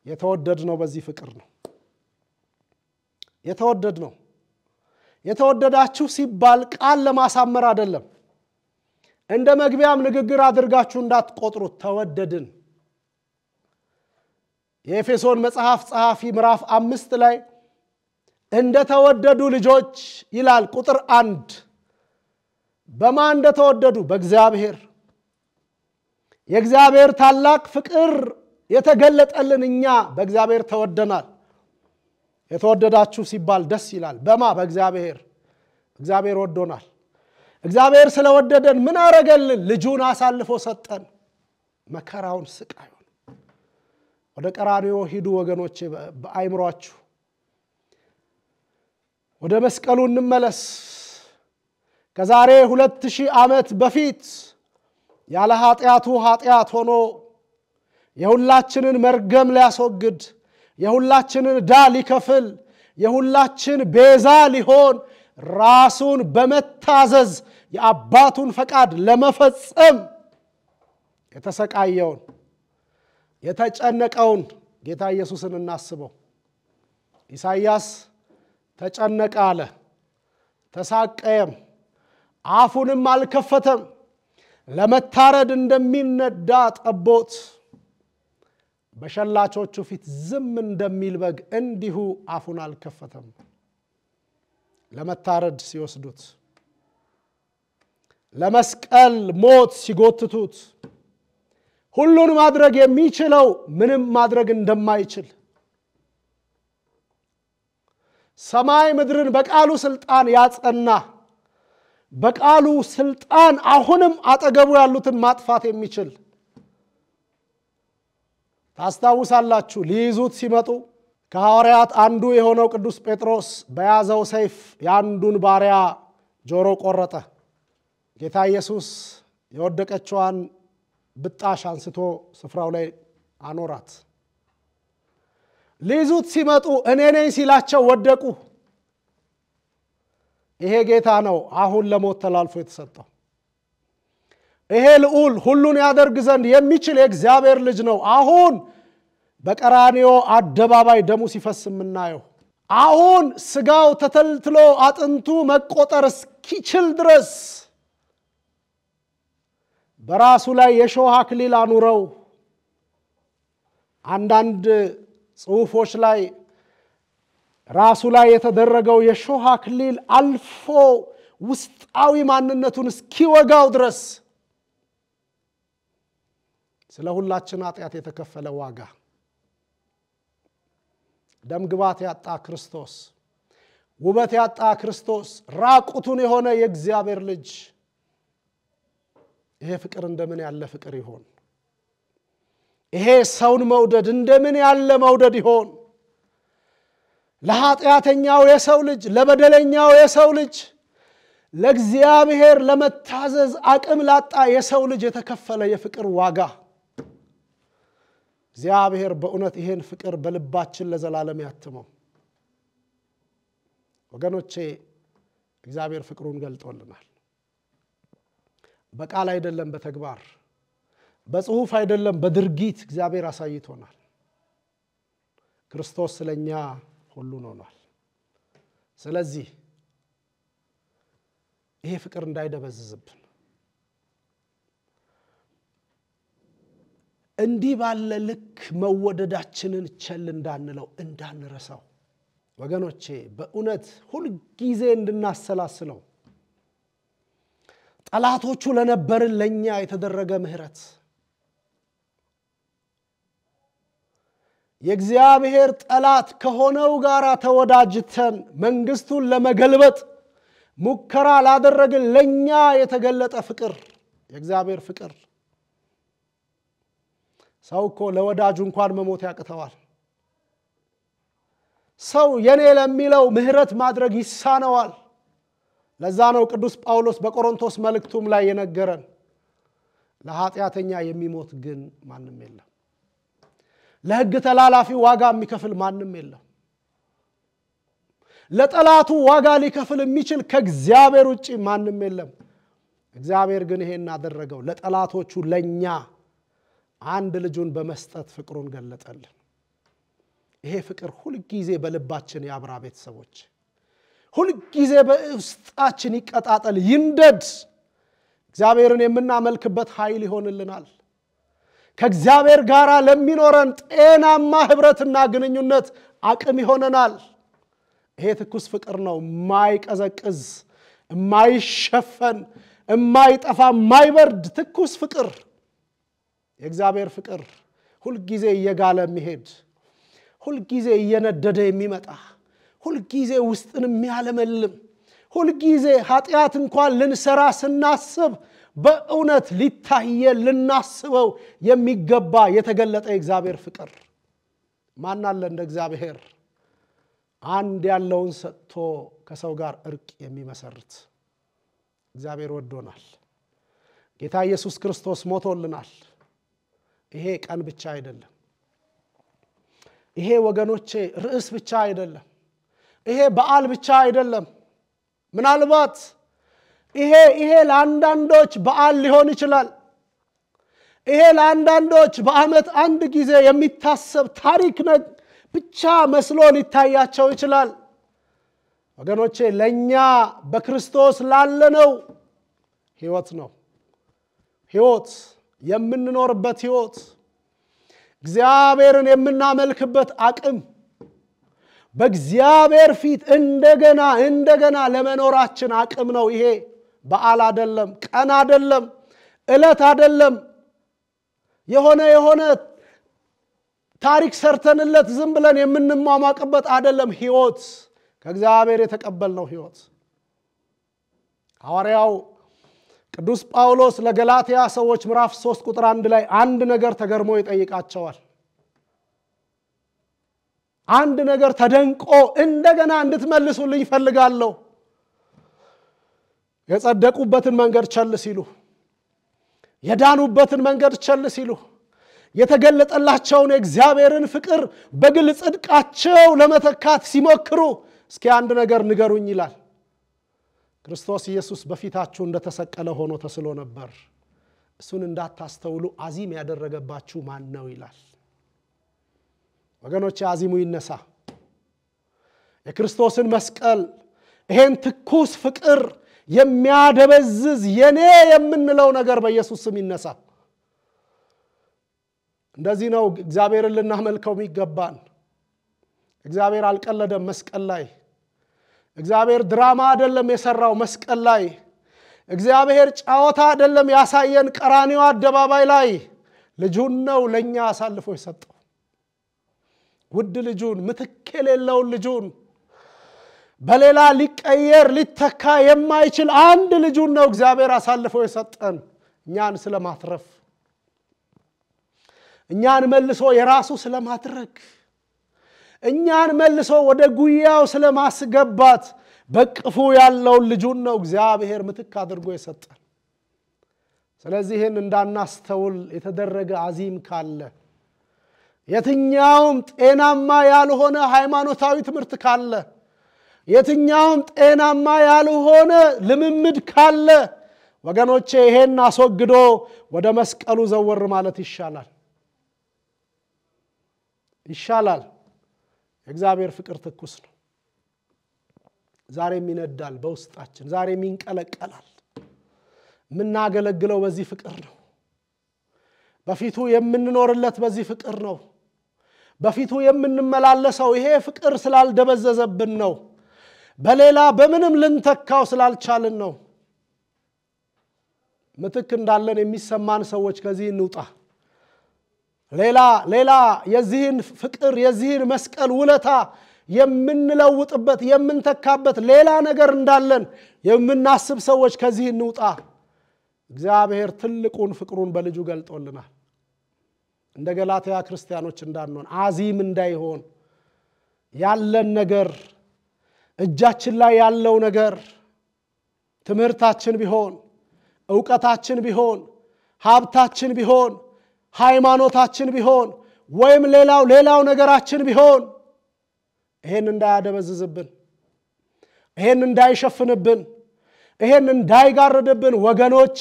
የተወደድነው በዚህ ፍቅር ነው። የተወደድነው የተወደዳችሁ ሲባል ቃል ለማሳመር አይደለም። እንደ መግቢያም ንግግር አድርጋችሁ እንዳትቆጥሩት። ተወደድን። የኤፌሶን መጽሐፍ ጸሐፊ ምዕራፍ 5 ላይ እንደተወደዱ ልጆች ይላል። ቁጥር 1 በማን እንደተወደዱ? በእግዚአብሔር። የእግዚአብሔር ታላቅ ፍቅር የተገለጠልን እኛ በእግዚአብሔር ተወደናል። የተወደዳችሁ ሲባል ደስ ይላል። በማ? በእግዚአብሔር። እግዚአብሔር ወዶናል። እግዚአብሔር ስለወደደን ምን አረገልን? ልጁን አሳልፎ ሰጠን። መከራውን ስቃዩን ወደ ቀራንዮ ሂዱ ወገኖቼ። በአይምሯችሁ ወደ መስቀሉ እንመለስ። ከዛሬ 2000 ዓመት በፊት ያለ ኃጢአቱ ኃጢአት ሆኖ የሁላችንን መርገም ሊያስወግድ፣ የሁላችንን ዕዳ ሊከፍል፣ የሁላችን ቤዛ ሊሆን ራሱን በመታዘዝ የአባቱን ፈቃድ ለመፈጸም የተሰቃየውን የተጨነቀውን ጌታ ኢየሱስን እናስበው። ኢሳይያስ ተጨነቀ አለ፣ ተሳቀየም፣ አፉንም አልከፈተም። ለመታረድ እንደሚነዳ ጠቦት በሸላቾቹ ፊት ዝም እንደሚል በግ እንዲሁ አፉን አልከፈተም። ለመታረድ ሲወስዱት፣ ለመስቀል ሞት ሲጎትቱት፣ ሁሉን ማድረግ የሚችለው ምንም ማድረግ እንደማይችል ሰማይ ምድርን በቃሉ ስልጣን ያጸና በቃሉ ስልጣን አሁንም አጠገቡ ያሉትን ማጥፋት የሚችል ታስታውሳላችሁ ሊይዙት ሲመጡ ከሐዋርያት አንዱ የሆነው ቅዱስ ጴጥሮስ በያዘው ሰይፍ ያንዱን ባሪያ ጆሮ ቆረጠ ጌታ ኢየሱስ የወደቀችዋን ብጣሽ አንስቶ ስፍራው ላይ አኖራት ሊይዙት ሲመጡ እኔ ነኝ ሲላቸው ወደቁ ይሄ ጌታ ነው አሁን ለሞት ተላልፎ የተሰጠው ይሄ ልዑል ሁሉን ያደርግ ዘንድ የሚችል የእግዚአብሔር ልጅ ነው አሁን በቀራንዮ አደባባይ ደሙ ሲፈስ ምናየው አሁን ስጋው ተተልትሎ አጥንቱ መቆጠር እስኪችል ድረስ በራሱ ላይ የሾህ አክሊል አኑረው አንዳንድ ጽሑፎች ላይ ራሱ ላይ የተደረገው የሾህ አክሊል አልፎ ውስጣዊ ማንነቱን እስኪወጋው ድረስ ስለ ሁላችን ኃጢአት የተከፈለ ዋጋ ደም ግባት ያጣ ክርስቶስ ውበት ያጣ ክርስቶስ ራቁቱን የሆነ የእግዚአብሔር ልጅ ይሄ ፍቅር እንደምን ያለ ፍቅር ይሆን ይሄ ሰውን መውደድ እንደምን ያለ መውደድ ይሆን ለኃጢአተኛው የሰው ልጅ ለበደለኛው የሰው ልጅ ለእግዚአብሔር ለመታዘዝ አቅም ላጣ የሰው ልጅ የተከፈለ የፍቅር ዋጋ እግዚአብሔር በእውነት ይሄን ፍቅር በልባችን ለዘላለም ያትመው ወገኖቼ እግዚአብሔር ፍቅሩን ገልጦልናል በቃል አይደለም በተግባር በጽሑፍ አይደለም በድርጊት እግዚአብሔር አሳይቶናል ክርስቶስ ስለኛ ሁሉ ሆኗል ስለዚህ ይሄ ፍቅር እንዳይደበዝዝብን እንዲህ ባለ ልክ መወደዳችንን ቸል እንዳንለው እንዳንረሳው ወገኖቼ በእውነት ሁሉ ጊዜ እንድናሰላስለው ጠላቶቹ ለነበርን ለኛ የተደረገ ምህረት የእግዚአብሔር ጠላት ከሆነው ጋራ ተወዳጅተን መንግስቱን ለመገልበጥ ሙከራ ላደረግን ለኛ የተገለጠ ፍቅር የእግዚአብሔር ፍቅር ሰው እኮ ለወዳጁ እንኳን መሞት ያቅተዋል ሰው የኔ ለሚለው ምህረት ማድረግ ይሳነዋል ለዛ ነው ቅዱስ ጳውሎስ በቆሮንቶስ መልእክቱም ላይ የነገረን ለኃጢአተኛ የሚሞት ግን ማንም የለም ለሕግ ተላላፊ ዋጋ የሚከፍል ማንም የለም ለጠላቱ ዋጋ ሊከፍል የሚችል ከእግዚአብሔር ውጪ ማንም የለም እግዚአብሔር ግን ይሄን አደረገው ለጠላቶቹ ለኛ አንድ ልጁን በመስጠት ፍቅሩን ገለጠልን ይሄ ፍቅር ሁሉ ጊዜ በልባችን ያብራ ቤተሰቦች ሁሉ ጊዜ በውስጣችን ይቀጣጠል ይንደድ እግዚአብሔርን የምናመልክበት ኃይል ይሆንልናል ከእግዚአብሔር ጋራ ለሚኖረን ጤናማ ህብረትና ግንኙነት አቅም ይሆነናል ይሄ ትኩስ ፍቅር ነው ማይቀዘቅዝ ማይሸፈን ማይጠፋ ማይበርድ ትኩስ ፍቅር የእግዚአብሔር ፍቅር ሁሉ ጊዜ እየጋለ የሚሄድ ሁሉ ጊዜ እየነደደ የሚመጣ ሁሉ ጊዜ ውስጥን የሚያለመልም ሁሉ ጊዜ ኃጢአት እንኳን ልንሰራ ስናስብ በእውነት ሊታየ ልናስበው የሚገባ የተገለጠ የእግዚአብሔር ፍቅር ማን አለ እንደ እግዚአብሔር አንድ ያለውን ሰጥቶ ከሰው ጋር እርቅ የሚመሰርት እግዚአብሔር ወዶናል ጌታ ኢየሱስ ክርስቶስ ሞቶልናል ይሄ ቀን ብቻ አይደለም ይሄ ወገኖቼ ርዕስ ብቻ አይደለም ይሄ በዓል ብቻ አይደለም ምናልባት ይሄ ለአንዳንዶች በዓል ሊሆን ይችላል ይሄ ለአንዳንዶች በአመት አንድ ጊዜ የሚታሰብ ታሪክ ብቻ መስሎ ሊታያቸው ይችላል ወገኖቼ ለኛ በክርስቶስ ላለነው ሕይወት ነው ሕይወት የምንኖርበት ሕይወት እግዚአብሔርን የምናመልክበት አቅም በእግዚአብሔር ፊት እንደገና ለመኖራችን አቅም ነው ይሄ በዓል አይደለም ቀን አይደለም ዕለት አይደለም የሆነ ታሪክ ሰርተንለት ዝም ብለን የምንማማቅበት አይደለም ሕይወት ከእግዚአብሔር የተቀበልነው ሕይወት። ሐዋርያው ቅዱስ ጳውሎስ ለገላትያ ሰዎች ምዕራፍ 3 ቁጥር 1 ላይ አንድ ነገር ተገርሞ ይጠይቃቸዋል። አንድ ነገር ተደንቆ እንደገና እንድትመልሱልኝ ፈልጋለሁ። የጸደቁበትን መንገድ ቸል ሲሉ፣ የዳኑበትን መንገድ ቸል ሲሉ፣ የተገለጠላቸውን የእግዚአብሔርን ፍቅር በግል ጽድቃቸው ለመተካት ሲሞክሩ እስኪ አንድ ነገር ንገሩኝ ይላል። ክርስቶስ ኢየሱስ በፊታችሁ እንደተሰቀለ ሆኖ ተስሎ ነበር። እሱን እንዳታስተውሉ አዚም ያደረገባችሁ ማን ነው ይላል። ወገኖቼ አዚሙ ይነሳ። የክርስቶስን መስቀል ይሄን ትኩስ ፍቅር የሚያደበዝዝ የኔ የምንለው ነገር በኢየሱስ ስም ይነሳ። እንደዚህ ነው እግዚአብሔርን ልናመልከው የሚገባን። እግዚአብሔር አልቀለደም መስቀል ላይ። እግዚአብሔር ድራማ አይደለም የሰራው መስቀል ላይ። እግዚአብሔር ጫወታ አይደለም ያሳየን ቀራንዮ አደባባይ ላይ። ልጁን ነው ለኛ አሳልፎ የሰጠው። ውድ ልጁን፣ ምትክ የሌለውን ልጁን፣ በሌላ ሊቀየር ሊተካ የማይችል አንድ ልጁን ነው እግዚአብሔር አሳልፎ የሰጠን እኛን ስለማትረፍ፣ እኛን መልሶ የራሱ ስለማድረግ፣ እኛን መልሶ ወደ ጉያው ስለማስገባት በቅፉ ያለውን ልጁን ነው እግዚአብሔር ምትክ አድርጎ የሰጠን። ስለዚህ ይህን እንዳናስተውል የተደረገ አዚም ካለ፣ የትኛውም ጤናማ ያልሆነ ሃይማኖታዊ ትምህርት ካለ፣ የትኛውም ጤናማ ያልሆነ ልምምድ ካለ ወገኖቼ ይሄን አስወግዶ ወደ መስቀሉ ዘወር ማለት ይሻላል። ይሻላል። የእግዚአብሔር ፍቅር ትኩስ ነው። ዛሬም ይነዳል በውስጣችን፣ ዛሬም ይንቀለቀላል። የምናገለግለው በዚህ ፍቅር ነው። በፊቱ የምንኖርለት በዚህ ፍቅር ነው። በፊቱ የምንመላለሰው ይሄ ፍቅር ስላልደበዘዘብን ነው። በሌላ በምንም ልንተካው ስላልቻልን ነው። ምትክ እንዳለን የሚሰማን ሰዎች ከዚህ እንውጣ። ሌላ የዚህን ፍቅር የዚህን መስቀል ውለታ የምንለውጥበት የምንተካበት ሌላ ነገር እንዳለን የምናስብ ሰዎች ከዚህ እንውጣ። እግዚአብሔር ትልቁን ፍቅሩን በልጁ ገልጦልናል። እንደ ገላትያ ክርስቲያኖች እንዳንሆን አዚም እንዳይሆን ያለን ነገር እጃችን ላይ ያለው ነገር ትምህርታችን ቢሆን ዕውቀታችን ቢሆን ሀብታችን ቢሆን ሃይማኖታችን ቢሆን ወይም ሌላው ነገራችን ቢሆን ይሄን እንዳያደበዝዝብን ይሄን እንዳይሸፍንብን ይሄን እንዳይጋርድብን ወገኖቼ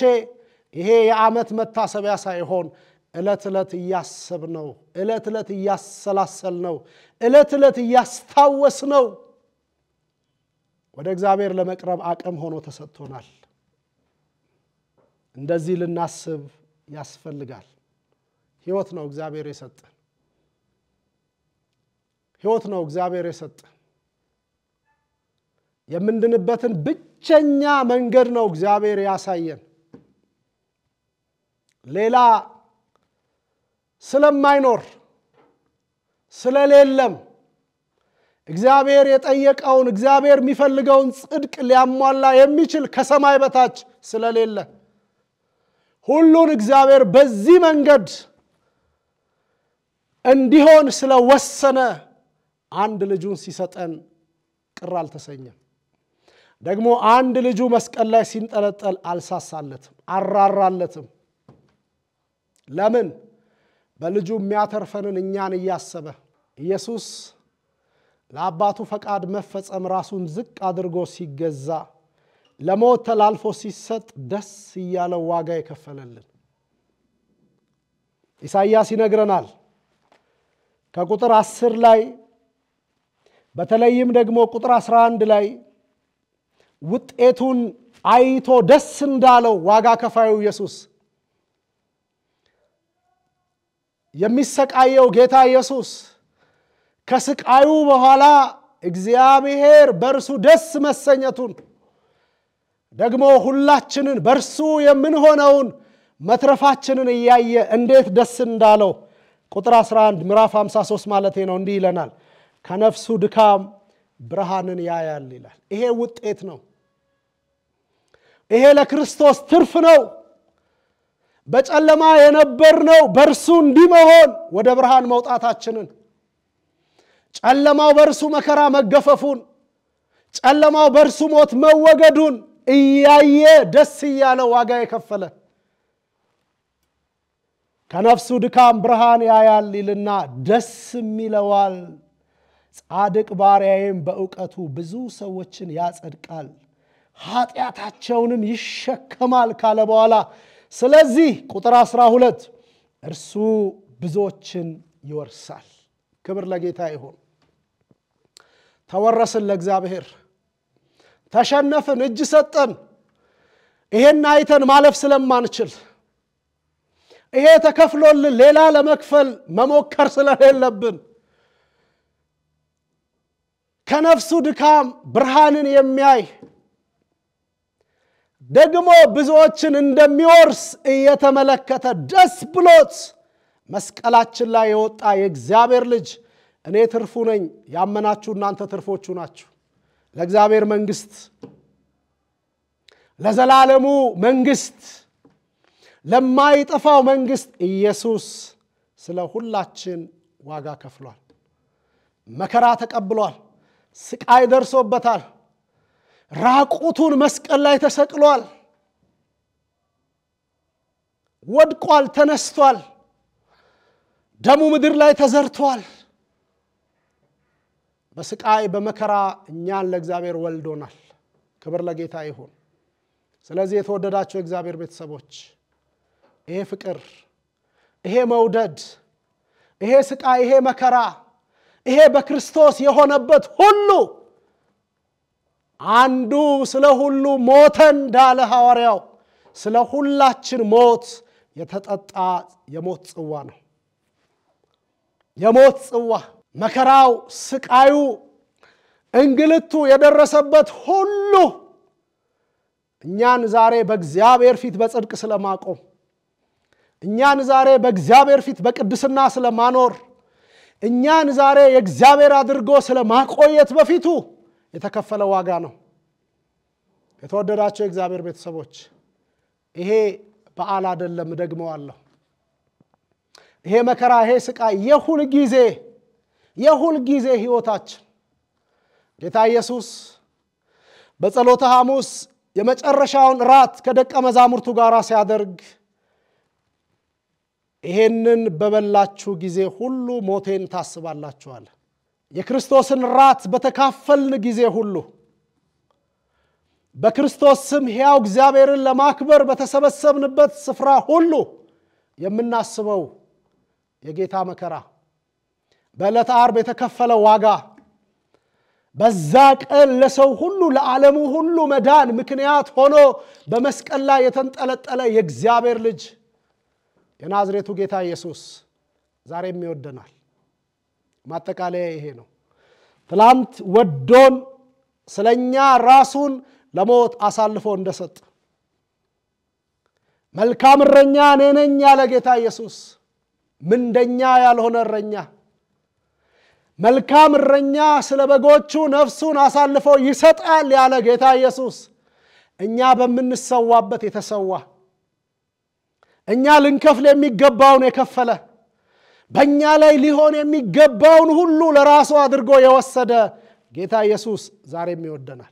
ይሄ የዓመት መታሰቢያ ሳይሆን እለት እለት ያሰብነው እለት እለት ያሰላሰልነው እለት እለት ያስታወስነው ወደ እግዚአብሔር ለመቅረብ አቅም ሆኖ ተሰጥቶናል። እንደዚህ ልናስብ ያስፈልጋል። ሕይወት ነው እግዚአብሔር የሰጠን። ሕይወት ነው እግዚአብሔር የሰጠን። የምንድንበትን ብቸኛ መንገድ ነው እግዚአብሔር ያሳየን። ሌላ ስለማይኖር ስለሌለም እግዚአብሔር የጠየቀውን እግዚአብሔር የሚፈልገውን ጽድቅ ሊያሟላ የሚችል ከሰማይ በታች ስለሌለ ሁሉን እግዚአብሔር በዚህ መንገድ እንዲሆን ስለወሰነ አንድ ልጁን ሲሰጠን ቅር አልተሰኘም። ደግሞ አንድ ልጁ መስቀል ላይ ሲንጠለጠል አልሳሳለትም፣ አራራለትም። ለምን? በልጁ የሚያተርፈንን እኛን እያሰበ ኢየሱስ ለአባቱ ፈቃድ መፈጸም ራሱን ዝቅ አድርጎ ሲገዛ ለሞት ተላልፎ ሲሰጥ ደስ እያለው ዋጋ የከፈለልን ኢሳይያስ ይነግረናል። ከቁጥር 10 ላይ በተለይም ደግሞ ቁጥር 11 ላይ ውጤቱን አይቶ ደስ እንዳለው ዋጋ ከፋዩ ኢየሱስ የሚሰቃየው ጌታ ኢየሱስ ከስቃዩ በኋላ እግዚአብሔር በርሱ ደስ መሰኘቱን ደግሞ ሁላችንን በርሱ የምንሆነውን መትረፋችንን እያየ እንዴት ደስ እንዳለው ቁጥር 11 ምዕራፍ 53 ማለት ነው እንዲህ ይለናል። ከነፍሱ ድካም ብርሃንን ያያል ይላል። ይሄ ውጤት ነው። ይሄ ለክርስቶስ ትርፍ ነው። በጨለማ የነበርነው በእርሱ እንዲመሆን ወደ ብርሃን መውጣታችንን፣ ጨለማው በእርሱ መከራ መገፈፉን፣ ጨለማው በእርሱ ሞት መወገዱን እያየ ደስ እያለው ዋጋ የከፈለ ከነፍሱ ድካም ብርሃን ያያል ይልና ደስም ይለዋል። ጻድቅ ባሪያዬም በእውቀቱ ብዙ ሰዎችን ያጸድቃል ኃጢአታቸውንም ይሸከማል ካለ በኋላ ስለዚህ ቁጥር 12 እርሱ ብዙዎችን ይወርሳል። ክብር ለጌታ ይሁን። ተወረስን ለእግዚአብሔር፣ ተሸነፍን፣ እጅ ሰጠን። ይሄን አይተን ማለፍ ስለማንችል ይሄ ተከፍሎልን ሌላ ለመክፈል መሞከር ስለሌለብን ከነፍሱ ድካም ብርሃንን የሚያይ ደግሞ ብዙዎችን እንደሚወርስ እየተመለከተ ደስ ብሎት መስቀላችን ላይ የወጣ የእግዚአብሔር ልጅ እኔ ትርፉ ነኝ፣ ያመናችሁ እናንተ ትርፎቹ ናችሁ፣ ለእግዚአብሔር መንግስት፣ ለዘላለሙ መንግስት፣ ለማይጠፋው መንግስት ኢየሱስ ስለ ሁላችን ዋጋ ከፍሏል። መከራ ተቀብሏል። ስቃይ ደርሶበታል። ራቁቱን መስቀል ላይ ተሰቅሏል። ወድቋል፣ ተነስቷል። ደሙ ምድር ላይ ተዘርቷል። በስቃይ በመከራ እኛን ለእግዚአብሔር ወልዶናል። ክብር ለጌታ ይሁን። ስለዚህ የተወደዳችሁ የእግዚአብሔር ቤተሰቦች ይሄ ፍቅር፣ ይሄ መውደድ፣ ይሄ ስቃይ፣ ይሄ መከራ፣ ይሄ በክርስቶስ የሆነበት ሁሉ አንዱ ስለ ሁሉ ሞተ እንዳለ ሐዋርያው ስለ ሁላችን ሞት የተጠጣ የሞት ጽዋ ነው። የሞት ጽዋ መከራው፣ ስቃዩ፣ እንግልቱ የደረሰበት ሁሉ እኛን ዛሬ በእግዚአብሔር ፊት በጽድቅ ስለማቆም፣ እኛን ዛሬ በእግዚአብሔር ፊት በቅድስና ስለማኖር፣ እኛን ዛሬ የእግዚአብሔር አድርጎ ስለማቆየት በፊቱ የተከፈለ ዋጋ ነው። የተወደዳችሁ የእግዚአብሔር ቤተሰቦች ይሄ በዓል አይደለም፣ ደግመዋለሁ። ይሄ መከራ፣ ይሄ ስቃይ የሁል ጊዜ ህይወታችን ጌታ ኢየሱስ በጸሎተ ሐሙስ የመጨረሻውን ራት ከደቀ መዛሙርቱ ጋር ሲያደርግ ይሄንን በበላችሁ ጊዜ ሁሉ ሞቴን ታስባላችኋል። የክርስቶስን ራት በተካፈልን ጊዜ ሁሉ በክርስቶስ ስም ሕያው እግዚአብሔርን ለማክበር በተሰበሰብንበት ስፍራ ሁሉ የምናስበው የጌታ መከራ፣ በዕለተ ዓርብ የተከፈለ ዋጋ፣ በዛ ቀን ለሰው ሁሉ ለዓለሙ ሁሉ መዳን ምክንያት ሆኖ በመስቀል ላይ የተንጠለጠለ የእግዚአብሔር ልጅ የናዝሬቱ ጌታ ኢየሱስ ዛሬም ይወደናል። ማጠቃለያ ይሄ ነው። ትላንት ወዶን ስለኛ ራሱን ለሞት አሳልፎ እንደሰጠ መልካም እረኛ እኔ ነኝ ያለ ጌታ ኢየሱስ፣ ምንደኛ ያልሆነ እረኛ፣ መልካም እረኛ ስለ በጎቹ ነፍሱን አሳልፎ ይሰጣል ያለ ጌታ ኢየሱስ እኛ በመንሰዋበት የተሰዋ፣ እኛ ልንከፍል የሚገባውን የከፈለ፣ በእኛ ላይ ሊሆን የሚገባውን ሁሉ ለራሱ አድርጎ የወሰደ ጌታ ኢየሱስ ዛሬም ይወደናል።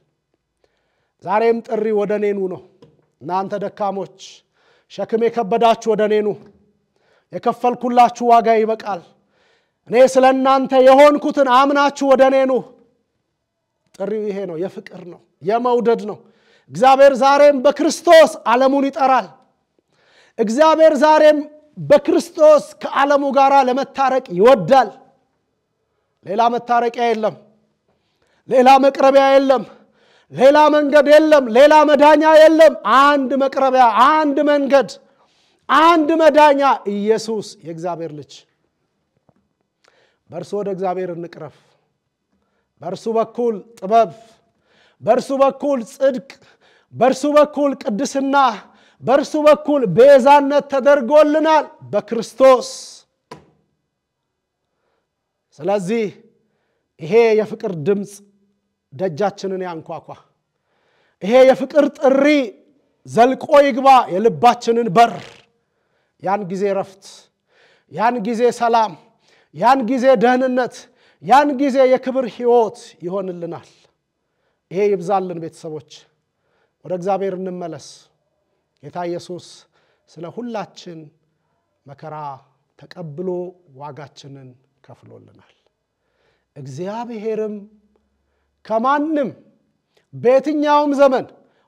ዛሬም ጥሪ ወደ እኔ ኑ ነው። እናንተ ደካሞች ሸክም የከበዳችሁ ወደ እኔ ኑ፣ የከፈልኩላችሁ ዋጋ ይበቃል፣ እኔ ስለ እናንተ የሆንኩትን አምናችሁ ወደ እኔ ኑ። ጥሪው ይሄ ነው። የፍቅር ነው፣ የመውደድ ነው። እግዚአብሔር ዛሬም በክርስቶስ ዓለሙን ይጠራል። እግዚአብሔር ዛሬም በክርስቶስ ከዓለሙ ጋር ለመታረቅ ይወዳል። ሌላ መታረቂያ የለም፣ ሌላ መቅረቢያ የለም፣ ሌላ መንገድ የለም፣ ሌላ መዳኛ የለም። አንድ መቅረቢያ፣ አንድ መንገድ፣ አንድ መዳኛ፣ ኢየሱስ የእግዚአብሔር ልጅ። በእርሱ ወደ እግዚአብሔር እንቅረብ። በእርሱ በኩል ጥበብ፣ በእርሱ በኩል ጽድቅ፣ በእርሱ በኩል ቅድስና፣ በእርሱ በኩል ቤዛነት ተደርጎልናል በክርስቶስ። ስለዚህ ይሄ የፍቅር ድምጽ ደጃችንን ያንኳኳ። ይሄ የፍቅር ጥሪ ዘልቆ ይግባ የልባችንን በር። ያን ጊዜ ረፍት፣ ያን ጊዜ ሰላም፣ ያን ጊዜ ደህንነት፣ ያን ጊዜ የክብር ሕይወት ይሆንልናል። ይሄ ይብዛልን ቤተሰቦች። ወደ እግዚአብሔር እንመለስ። ጌታ ኢየሱስ ስለ ሁላችን መከራ ተቀብሎ ዋጋችንን ከፍሎልናል። እግዚአብሔርም ከማንም በየትኛውም ዘመን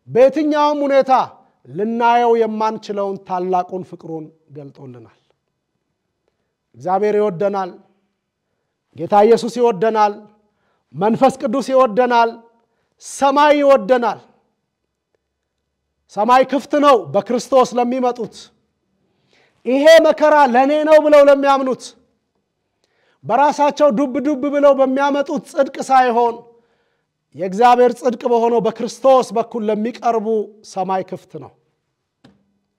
በየትኛውም ሁኔታ ልናየው የማንችለውን ታላቁን ፍቅሩን ገልጦልናል። እግዚአብሔር ይወደናል። ጌታ ኢየሱስ ይወደናል። መንፈስ ቅዱስ ይወደናል። ሰማይ ይወደናል። ሰማይ ክፍት ነው በክርስቶስ ለሚመጡት። ይሄ መከራ ለኔ ነው ብለው ለሚያምኑት፣ በራሳቸው ዱብ ዱብ ብለው በሚያመጡት ጽድቅ ሳይሆን የእግዚአብሔር ጽድቅ በሆነው በክርስቶስ በኩል ለሚቀርቡ ሰማይ ክፍት ነው።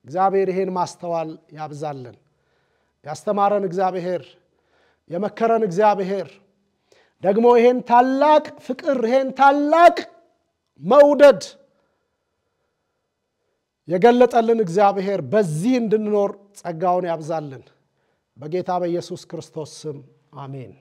እግዚአብሔር ይሄን ማስተዋል ያብዛልን። ያስተማረን እግዚአብሔር፣ የመከረን እግዚአብሔር ደግሞ ይሄን ታላቅ ፍቅር ይሄን ታላቅ መውደድ የገለጠልን እግዚአብሔር በዚህ እንድንኖር ጸጋውን ያብዛልን። በጌታ በኢየሱስ ክርስቶስ ስም አሜን።